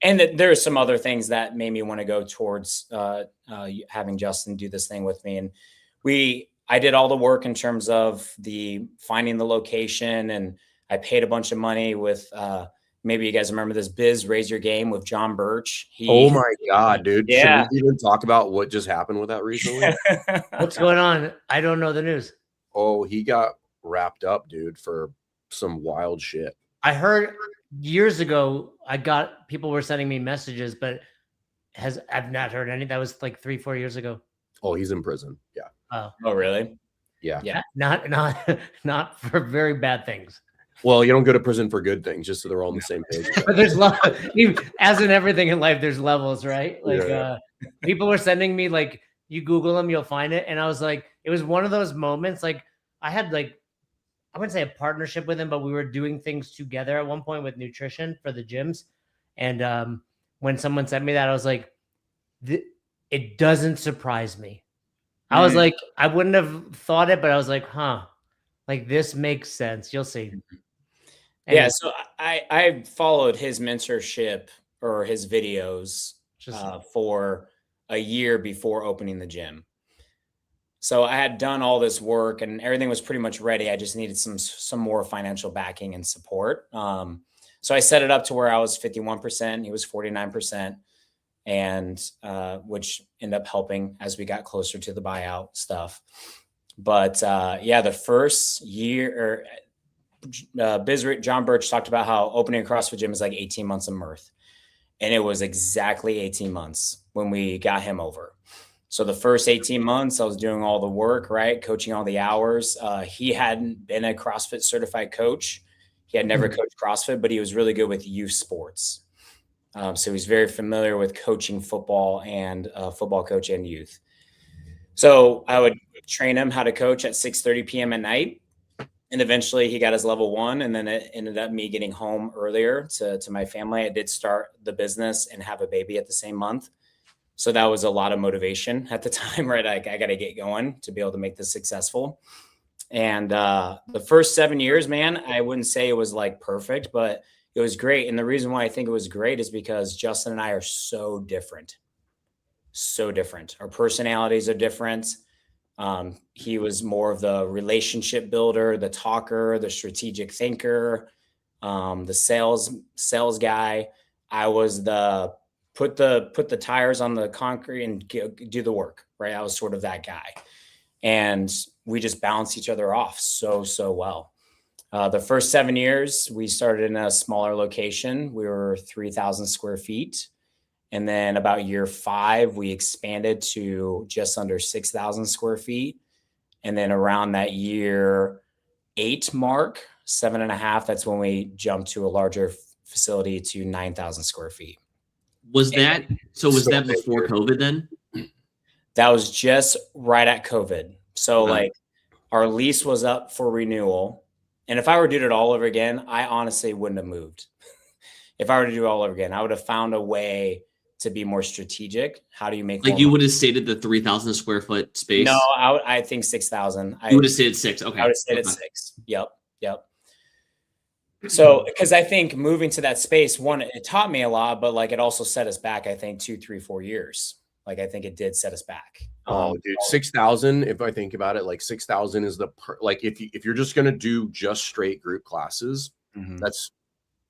And there are some other things that made me want to go towards having Justin do this thing with me. And I did all the work in terms of finding the location, and I paid a bunch of money with, maybe you guys remember this Biz Raise Your Game with John Birch. Oh my God, dude. Yeah. Should we even talk about what just happened with that recently? What's going on? I don't know the news. Oh, he got wrapped up, dude, for some wild shit. I heard years ago, people were sending me messages, but I've not heard any. That was like 3-4 years ago. Oh, he's in prison. Yeah. Oh, really? Yeah. Yeah. Not for very bad things. Well, you don't go to prison for good things, just so they're all on the same page. But there's as in everything in life, there's levels, right? Like people were sending me, like, you Google them, you'll find it. And I was like, it was one of those moments. Like, I had, like, I wouldn't say a partnership with him, but we were doing things together at one point with nutrition for the gyms. And when someone sent me that, I was like, it doesn't surprise me. I was like, I wouldn't have thought it, but I was like, huh, like, this makes sense. You'll see. Yeah. So I followed his mentorship or his videos for a year before opening the gym. So I had done all this work and everything was pretty much ready. I just needed some more financial backing and support. So I set it up to where I was 51%, he was 49%, and which ended up helping as we got closer to the buyout stuff. But yeah, the first year, John Birch talked about how opening a CrossFit gym is like 18 months of mirth. And it was exactly 18 months when we got him over. So the first 18 months, I was doing all the work, right? Coaching all the hours. He hadn't been a CrossFit certified coach. He had never coached CrossFit, but he was really good with youth sports. So he's very familiar with coaching football and football coach and youth. So I would train him how to coach at 6:30 p.m. at night. And eventually he got his level 1. And then it ended up me getting home earlier to my family. I did start the business and have a baby at the same month. So that was a lot of motivation at the time, right? I got to get going to be able to make this successful. And the first 7 years, man, I wouldn't say it was like perfect, but it was great. And the reason why I think it was great is because Justin and I are so different. So different. Our personalities are different. He was more of the relationship builder, the talker, the strategic thinker, the sales guy. I was the put the tires on the concrete and do the work, right? I was sort of that guy. And we just balanced each other off so well. The first 7 years, we started in a smaller location. We were 3,000 square feet. And then about year 5, we expanded to just under 6,000 square feet. And then around that year 8 mark, 7.5, that's when we jumped to a larger facility to 9,000 square feet. Was that before COVID then? That was just right at COVID. So like our lease was up for renewal. And if I were to do it all over again, I honestly wouldn't have moved. If I were to do it all over again, I would have found a way to be more strategic. How do you make like you would have stayed at the 3,000 square foot space? No, I think 6,000. You would have stayed at 6. Okay. I would have stayed at 6. Yep. So, because I think moving to that space, one, it taught me a lot, but like it also set us back, I think 2, 3, 4 years. Like I think it did set us back. Oh, dude, 6,000. If I think about it, like 6,000 is like if you're just gonna do just straight group classes, that's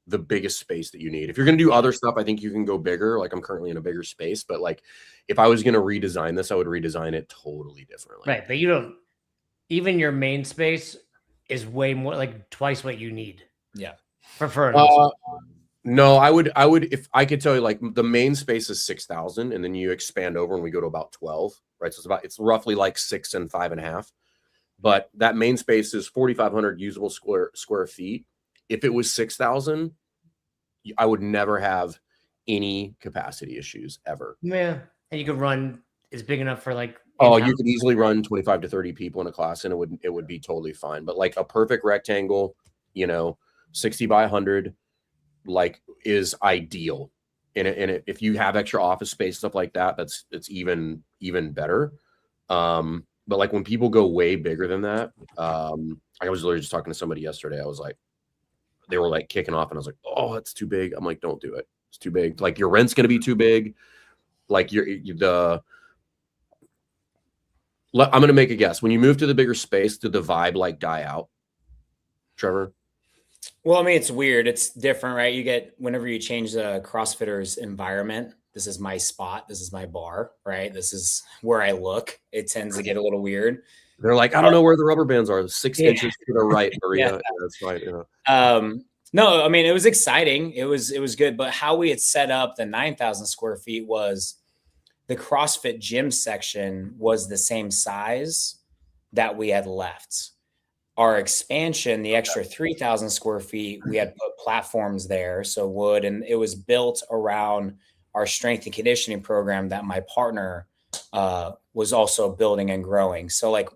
the biggest space that you need. If you're gonna do other stuff, I think you can go bigger. Like I'm currently in a bigger space, but like if I was gonna redesign this, I would redesign it totally differently. Right, but you don't. Even your main space is way more, like twice what you need. Yeah. For no, I would if I could tell you, like the main space is 6,000, and then you expand over and we go to about 12, right? So it's roughly like 6 and 5.5. But that main space is 4,500 usable square feet. If it was 6,000, I would never have any capacity issues ever. Yeah, and you could run is big enough for like. Oh, you could easily run 25 to 30 people in a class, and it would be totally fine. But like a perfect rectangle, 60 by 100. Like is ideal. And if you have extra office space, stuff like that, it's even better. But like when people go way bigger than that, I was literally just talking to somebody yesterday. I was like, they were like kicking off and I was like, oh, it's too big. I'm like, don't do it. It's too big. Like your rent's going to be too big. Like I'm going to make a guess. When you move to the bigger space, did the vibe like die out? Trevor? Well, I mean, it's weird. It's different, right? You get, whenever you change the CrossFitter's environment, this is my spot. This is my bar, right? This is where I look. It tends to get a little weird. They're like, I don't know where the rubber bands are. 6 inches to the right, Maria. Yeah. That's fine. No, I mean, it was exciting. It was good. But how we had set up the 9,000 square feet was the CrossFit gym section was the same size that we had left. Our expansion, the extra 3,000 square feet, we had put platforms there, so wood, and it was built around our strength and conditioning program that my partner was also building and growing. So like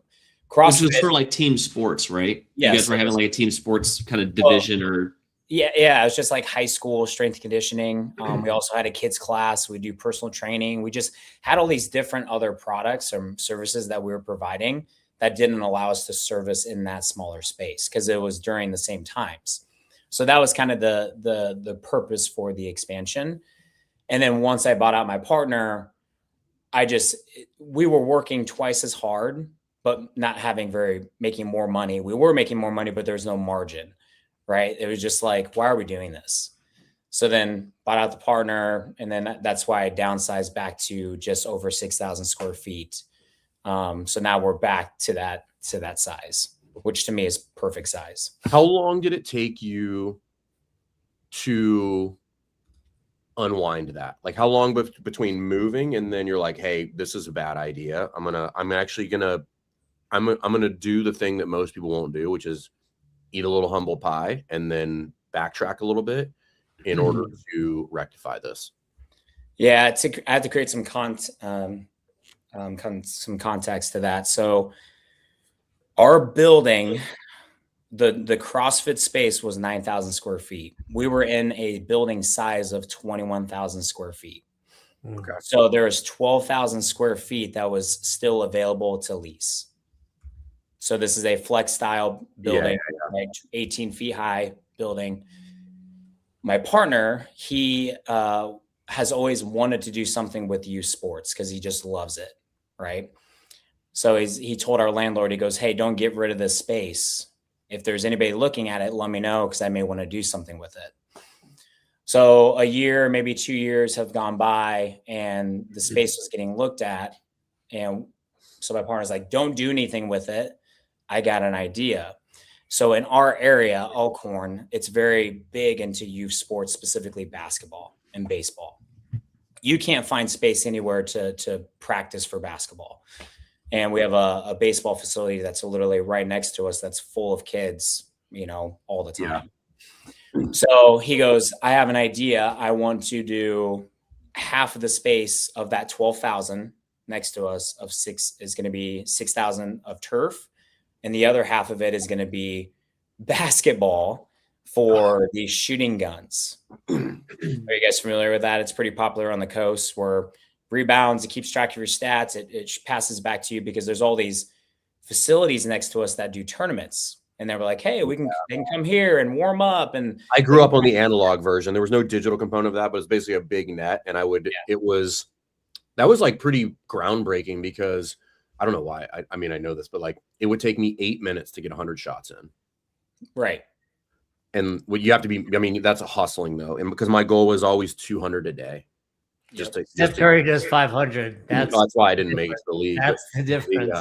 CrossFit, which was for like team sports, right? Yeah, you guys were having like a team sports kind of division, or yeah, it was just like high school strength and conditioning. We also had a kids class. We do personal training. We just had all these different other products or services that we were providing that didn't allow us to service in that smaller space because it was during the same times. So that was kind of the purpose for the expansion. And then once I bought out my partner, we were working twice as hard, but not making more money. We were making more money, but there's no margin, right? It was just like, why are we doing this? So then bought out the partner. And then that's why I downsized back to just over 6,000 square feet. So now we're back to that size, which to me is perfect size. How long did it take you to unwind that? Like how long between moving and then you're like, hey, this is a bad idea. I'm gonna do the thing that most people won't do, which is eat a little humble pie and then backtrack a little bit in order to rectify this. Yeah, I had to create some some context to that. So our building, the CrossFit space was 9,000 square feet. We were in a building size of 21,000 square feet. Okay. So there was 12,000 square feet that was still available to lease. So this is a flex style building, like 18 feet high building. My partner, he has always wanted to do something with youth sports because he just loves it, right? So he told our landlord, he goes, hey, don't get rid of this space. If there's anybody looking at it, let me know because I may want to do something with it. So a year, maybe 2 years have gone by and the space was getting looked at. And so my partner's like, don't do anything with it. I got an idea. So in our area, Elkhorn, it's very big into youth sports, specifically basketball and baseball. You can't find space anywhere to practice for basketball. And we have a baseball facility that's literally right next to us that's full of kids, all the time. Yeah. So he goes, I have an idea. I want to do half of the space of that 12,000 next to us is going to be 6,000 of turf. And the other half of it is going to be basketball for these shooting guns. Are you guys familiar with that? It's pretty popular on the coast where rebounds, it keeps track of your stats. It passes back to you because there's all these facilities next to us that do tournaments. And they were like, hey, they can come here and warm up. And I grew up on the analog version. There was no digital component of that, but it's basically a big net. And that was like pretty groundbreaking because I don't know why. I mean, I know this, but like it would take me 8 minutes to get 100 shots in. Right. And what you have to be, I mean, that's a hustling though. And because my goal was always 200 a day. Steph Curry does 500. That's why I didn't make it to the league. That's the difference.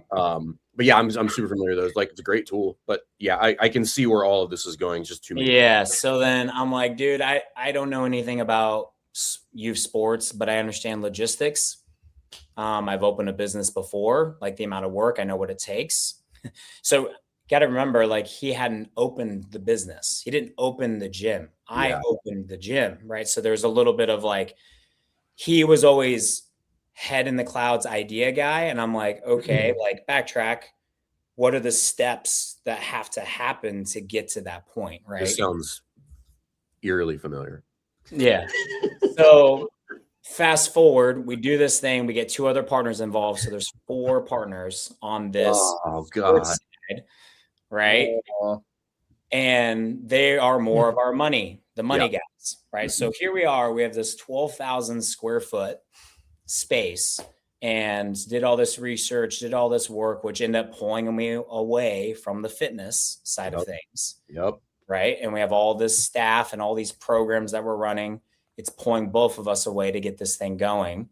But yeah, I'm super familiar with those. Like, it's a great tool. But yeah, I can see where all of this is going. It's just too many. Yeah. So then I'm like, dude, I don't know anything about youth sports, but I understand logistics. I've opened a business before, like the amount of work, I know what it takes. So got to remember, like he hadn't opened the business. He didn't open the gym. I opened the gym, right? So there's a little bit of like, he was always head in the clouds idea guy. And I'm like, okay, like backtrack. What are the steps that have to happen to get to that point, right? This sounds eerily familiar. Yeah. So fast forward, we do this thing. We get 2 other partners involved. So there's 4 partners on this side, right? And they are more of our money, the money guys, right? So here we are. We have this 12,000 square foot space and did all this research, did all this work, which ended up pulling me away from the fitness side of things. Yep. Right. And we have all this staff and all these programs that we're running. It's pulling both of us away to get this thing going.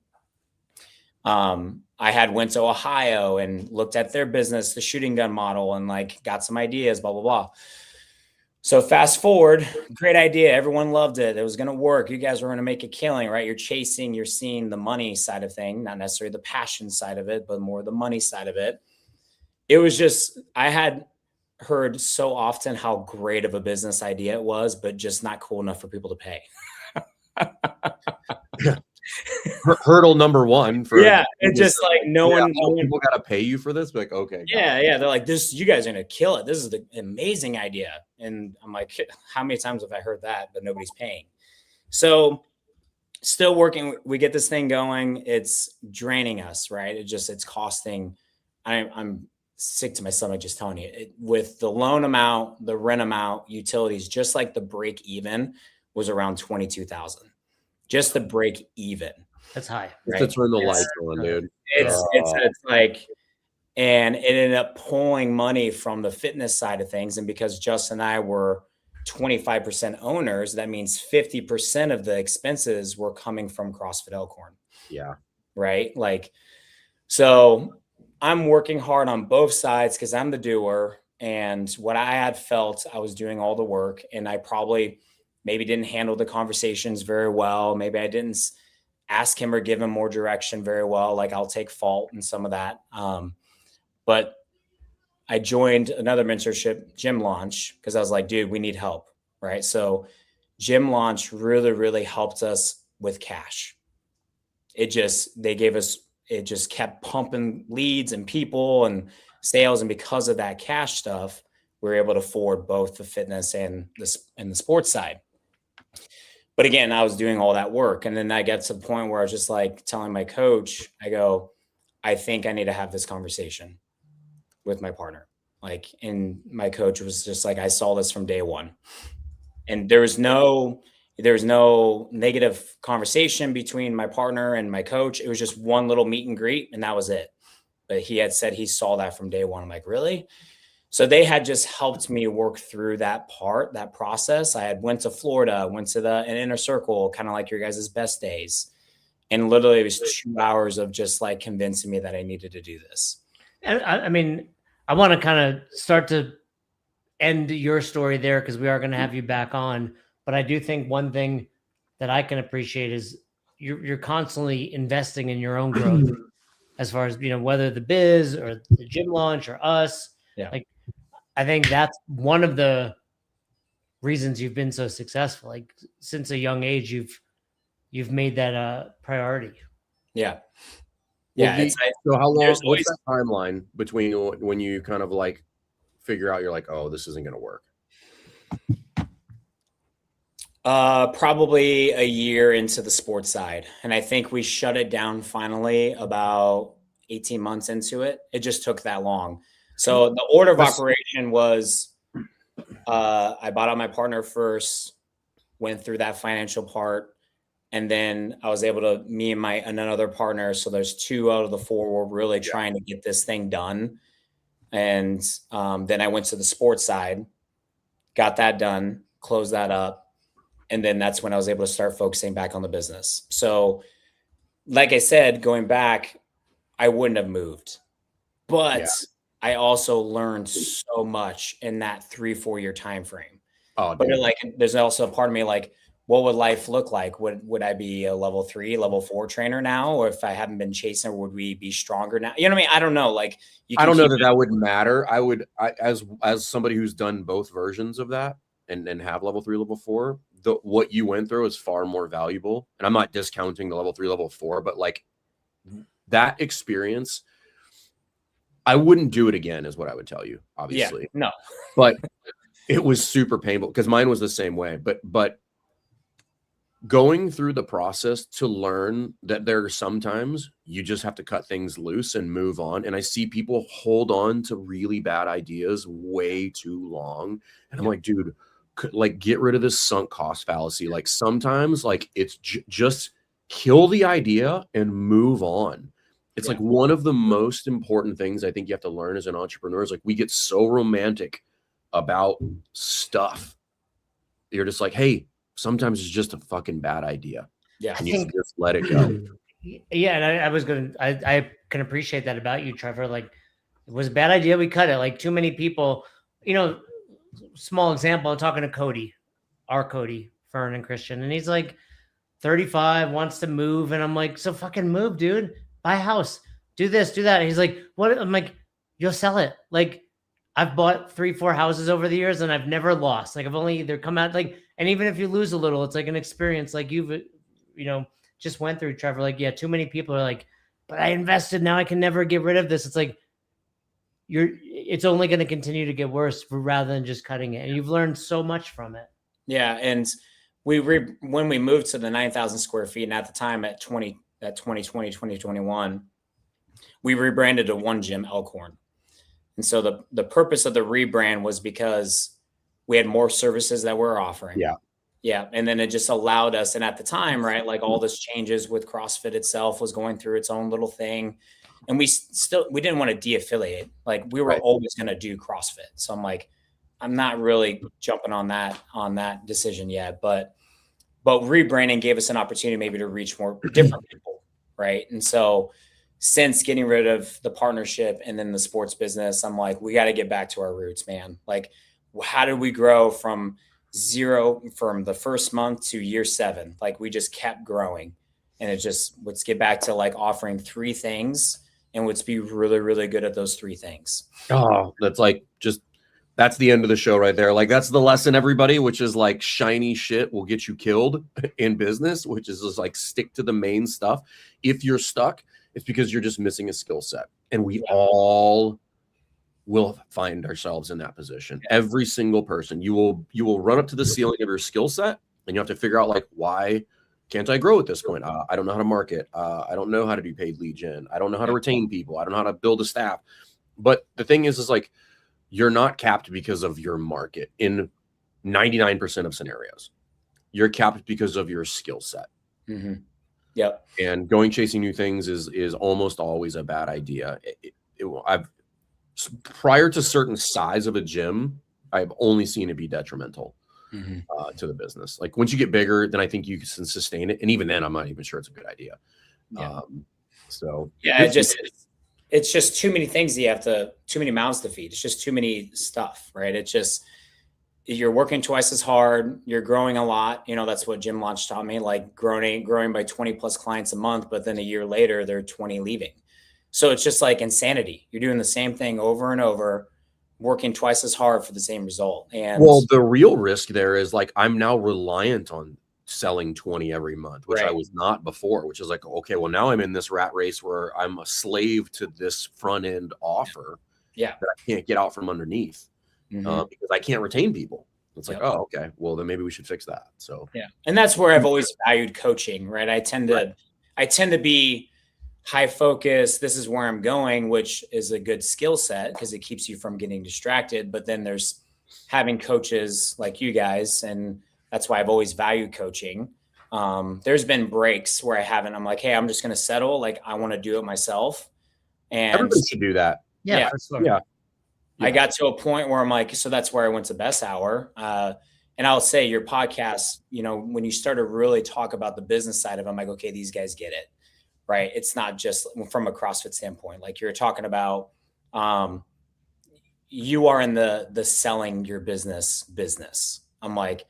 I had went to Ohio and looked at their business, the shooting gun model, and like got some ideas, blah, blah, blah. So fast forward, great idea. Everyone loved it. It was going to work. You guys were going to make a killing, right? You're seeing the money side of thing, not necessarily the passion side of it, but more the money side of it. It was just, I had heard so often how great of a business idea it was, but just not cool enough for people to pay. Hurdle number one for it's just like no one people got to pay you for this. Like, okay, they're like, this, you guys are gonna kill it. This is the amazing idea. And I'm like, how many times have I heard that, but nobody's paying? So still working, we get this thing going. It's draining us, right? It's costing. I'm sick to my stomach just telling you with the loan amount, the rent amount, utilities, just like the break even was around 22,000. Just the break even. That's high. Right? To turn the lights on, dude. It's like, and it ended up pulling money from the fitness side of things. And because Justin and I were 25% owners, that means 50% of the expenses were coming from CrossFit Elkhorn. Yeah. Right. Like, so I'm working hard on both sides because I'm the doer. And what I had felt, I was doing all the work, and I probably maybe didn't handle the conversations very well. Maybe I didn't ask him or give him more direction very well. Like, I'll take fault in some of that. But I joined another mentorship, Gym Launch, because I was like, dude, we need help. Right. So Gym Launch really, really helped us with cash. It just kept pumping leads and people and sales. And because of that cash stuff, we were able to afford both the fitness and the sports side. But again, I was doing all that work. And then I get to the point where I was just like telling my coach, I go, I think I need to have this conversation with my partner. Like, and my coach was just like, I saw this from day one. And there was no negative conversation between my partner and my coach. It was just one little meet and greet, and that was it. But he had said he saw that from day one. I'm like, really? So they had just helped me work through that process. I had went to Florida, went to an inner circle, kind of like your guys' best days. And literally it was 2 hours of just like convincing me that I needed to do this. I mean, I want to kind of start to end your story there, because we are going to have you back on. But I do think one thing that I can appreciate is you're constantly investing in your own growth, as far as, whether the biz or the Gym Launch or us. Yeah. Like, I think that's one of the reasons you've been so successful. Like, since a young age, you've made that a priority. Yeah. Yeah. So how long, what's that timeline between when you kind of like figure out, you're like, oh, this isn't going to work? Probably a year into the sports side. And I think we shut it down finally about 18 months into it. It just took that long. So the order of operation was, I bought out my partner first, went through that financial part. And then I was able to, me and another partner. So there's 2 out of the 4 were really trying to get this thing done. And then I went to the sports side, got that done, closed that up. And then that's when I was able to start focusing back on the business. So like I said, going back, I wouldn't have moved, but I also learned so much in that 3-4 year time frame. Oh, but there's also a part of me like, what would life look like? Would I be a level 3, level 4 trainer now? Or if I haven't been chasing, would we be stronger now? You know what I mean? I don't know. Like, I don't know that would matter. As somebody who's done both versions of that and have level 3, level 4, what you went through is far more valuable. And I'm not discounting the level 3, level 4, but like that experience, I wouldn't do it again, is what I would tell you, obviously. Yeah, no. But it was super painful because mine was the same way. But going through the process to learn that there are sometimes you just have to cut things loose and move on. And I see people hold on to really bad ideas way too long. And I'm like, dude, like, get rid of this sunk cost fallacy. Like, sometimes like it's just kill the idea and move on. It's like one of the most important things I think you have to learn as an entrepreneur is like, we get so romantic about stuff. You're just like, hey, sometimes it's just a fucking bad idea. Yeah. And you can just let it go. Yeah, and I can appreciate that about you, Trevor. Like, it was a bad idea. We cut it. Like, too many people, small example, I'm talking to Cody, Fern and Christian, and he's like 35, wants to move. And I'm like, so fucking move, dude. Buy a house. Do this, do that. And he's like, what? I'm like, you'll sell it. Like, I've bought 3-4 houses over the years and I've never lost. Like, I've only either come out and even if you lose a little, it's like an experience like you've, just went through, Trevor. Like, yeah, too many people are like, but I invested. Now I can never get rid of this. It's like, it's only going to continue to get worse rather than just cutting it. And you've learned so much from it. Yeah. And when we moved to the 9,000 square feet, and at the time at 2020, 2021, we rebranded to One Gym Elkhorn. And so the purpose of the rebrand was because we had more services that we're offering. Yeah. Yeah. And then it just allowed us. And at the time, right, like all this changes with CrossFit itself was going through its own little thing. And we didn't want to de-affiliate. Like, we were always going to do CrossFit. So I'm like, I'm not really jumping on that decision yet, but rebranding gave us an opportunity maybe to reach more different people. Right. And so since getting rid of the partnership and then the sports business, I'm like, we got to get back to our roots, man. Like, how did we grow from zero from the first month to year 7? Like, we just kept growing, and let's get back to like offering 3 things and let's be really, really good at those 3 things. Oh, that's the end of the show right there. Like, that's the lesson, everybody, which is like shiny shit will get you killed in business, which is just like stick to the main stuff. If you're stuck, it's because you're just missing a skill set. And we all will find ourselves in that position. Every single person, you will run up to the ceiling of your skill set, and you have to figure out, like, why can't I grow at this point? I don't know how to market. I don't know how to do paid lead gen. I don't know how to retain people. I don't know how to build a staff. But the thing is like, you're not capped because of your market in 99% of scenarios. You're capped because of your skill set. Mm-hmm. Yep. And chasing new things is almost always a bad idea. Prior to certain size of a gym, I've only seen it be detrimental to the business. Like, once you get bigger, then I think you can sustain it. And even then, I'm not even sure it's a good idea. Yeah. It's just too many things too many mouths to feed. It's just too many stuff, right? It's just, you're working twice as hard. You're growing a lot. That's what Gym Launch taught me, like growing by 20 plus clients a month, but then a year later, there are 20 leaving. So it's just like insanity. You're doing the same thing over and over, working twice as hard for the same result. And the real risk there is, like, I'm now reliant on selling 20 every month, which I was not before, which is like, okay, well, now I'm in this rat race where I'm a slave to this front end offer that I can't get out from underneath because I can't retain people. It's like, oh, okay, well, then maybe we should fix that. So, yeah. And that's where I've always valued coaching, right? I tend to be high focus. This is where I'm going, which is a good skill set because it keeps you from getting distracted. But then there's having coaches like you guys, and that's why I've always valued coaching. There's been breaks where I'm like, hey, I'm just going to settle. Like, I want to do it myself. And everybody should do that. Yeah. Yeah. I got to a point where I'm like, so that's where I went to Best Hour. And I'll say your podcast, when you start to really talk about the business side of it, I'm like, okay, these guys get it, right? It's not just from a CrossFit standpoint. Like, you're talking about, you are in the selling your business. I'm like,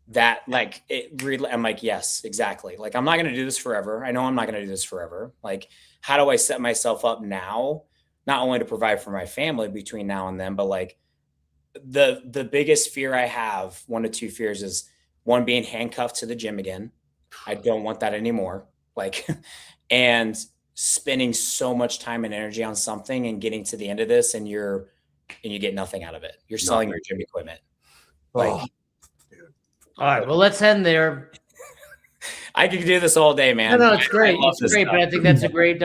that, like, it really, I'm like, yes, exactly. Like, I'm not going to do this forever. I know I'm not going to do this forever. Like, how do I set myself up now, not only to provide for my family between now and then, but like the biggest fear I have, 1 to 2 fears, is 1, being handcuffed to the gym again. I don't want that anymore. Like, and spending so much time and energy on something and getting to the end of this and you get nothing out of it. You're selling your gym equipment. Like, all right, well, let's end there. I could do this all day, man. No, it's great. It's great, but I think that's a great,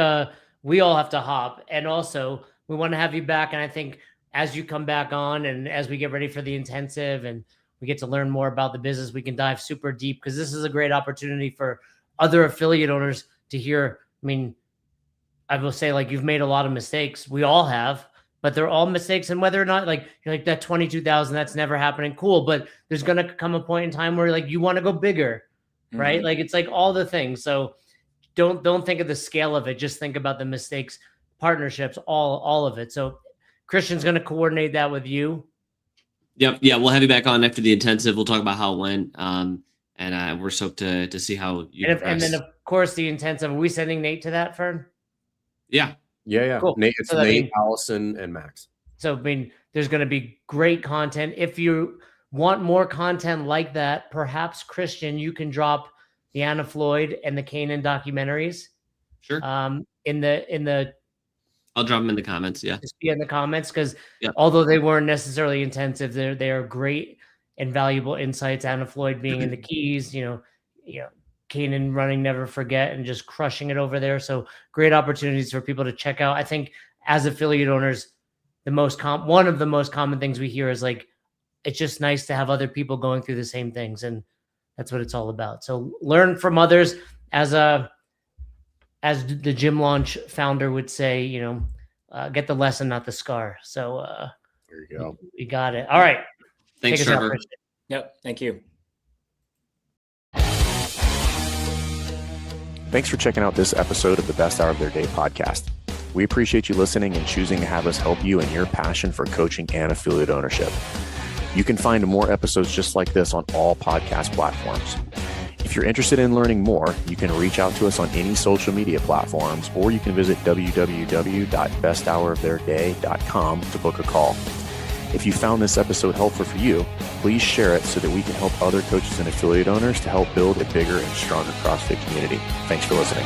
we all have to hop. And also, we want to have you back. And I think as you come back on and as we get ready for the intensive and we get to learn more about the business, we can dive super deep, because this is a great opportunity for other affiliate owners to hear. I mean, I will say, like, you've made a lot of mistakes. We all have, but they're all mistakes. And whether or not, like, you're like, that 22,000, that's never happening. Cool. But there's going to come a point in time where, like, you want to go bigger, right? Like, it's like all the things. So don't think of the scale of it. Just think about the mistakes, partnerships, all of it. So Christian's going to coordinate that with you. Yep. Yeah. We'll have you back on after the intensive. We'll talk about how it went. And we're stoked to see how you and then of course the intensive. Are we sending Nate to that, Fern? Yeah. Cool. Nate, it's so Nate, Allison, and Max. So I mean, there's going to be great content. If you want more content like that, perhaps Christian, you can drop the Anna Floyd and the Kanan documentaries. Sure. In the I'll drop them in the comments. Yeah. Just be in the comments because although they weren't necessarily intensive, they are great and valuable insights. Anna Floyd being in the Keys, Kanan running Never Forget and just crushing it over there. So great opportunities for people to check out. I think as affiliate owners, one of the most common things we hear is like, it's just nice to have other people going through the same things. And that's what it's all about. So learn from others as the Gym Launch founder would say, get the lesson, not the scar. So there you go. We got it. All right. Thanks, Trevor. Yep. Thank you. Thanks for checking out this episode of the Best Hour of Their Day podcast. We appreciate you listening and choosing to have us help you in your passion for coaching and affiliate ownership. You can find more episodes just like this on all podcast platforms. If you're interested in learning more, you can reach out to us on any social media platforms, or you can visit www.besthouroftheirday.com to book a call. If you found this episode helpful for you, please share it so that we can help other coaches and affiliate owners to help build a bigger and stronger CrossFit community. Thanks for listening.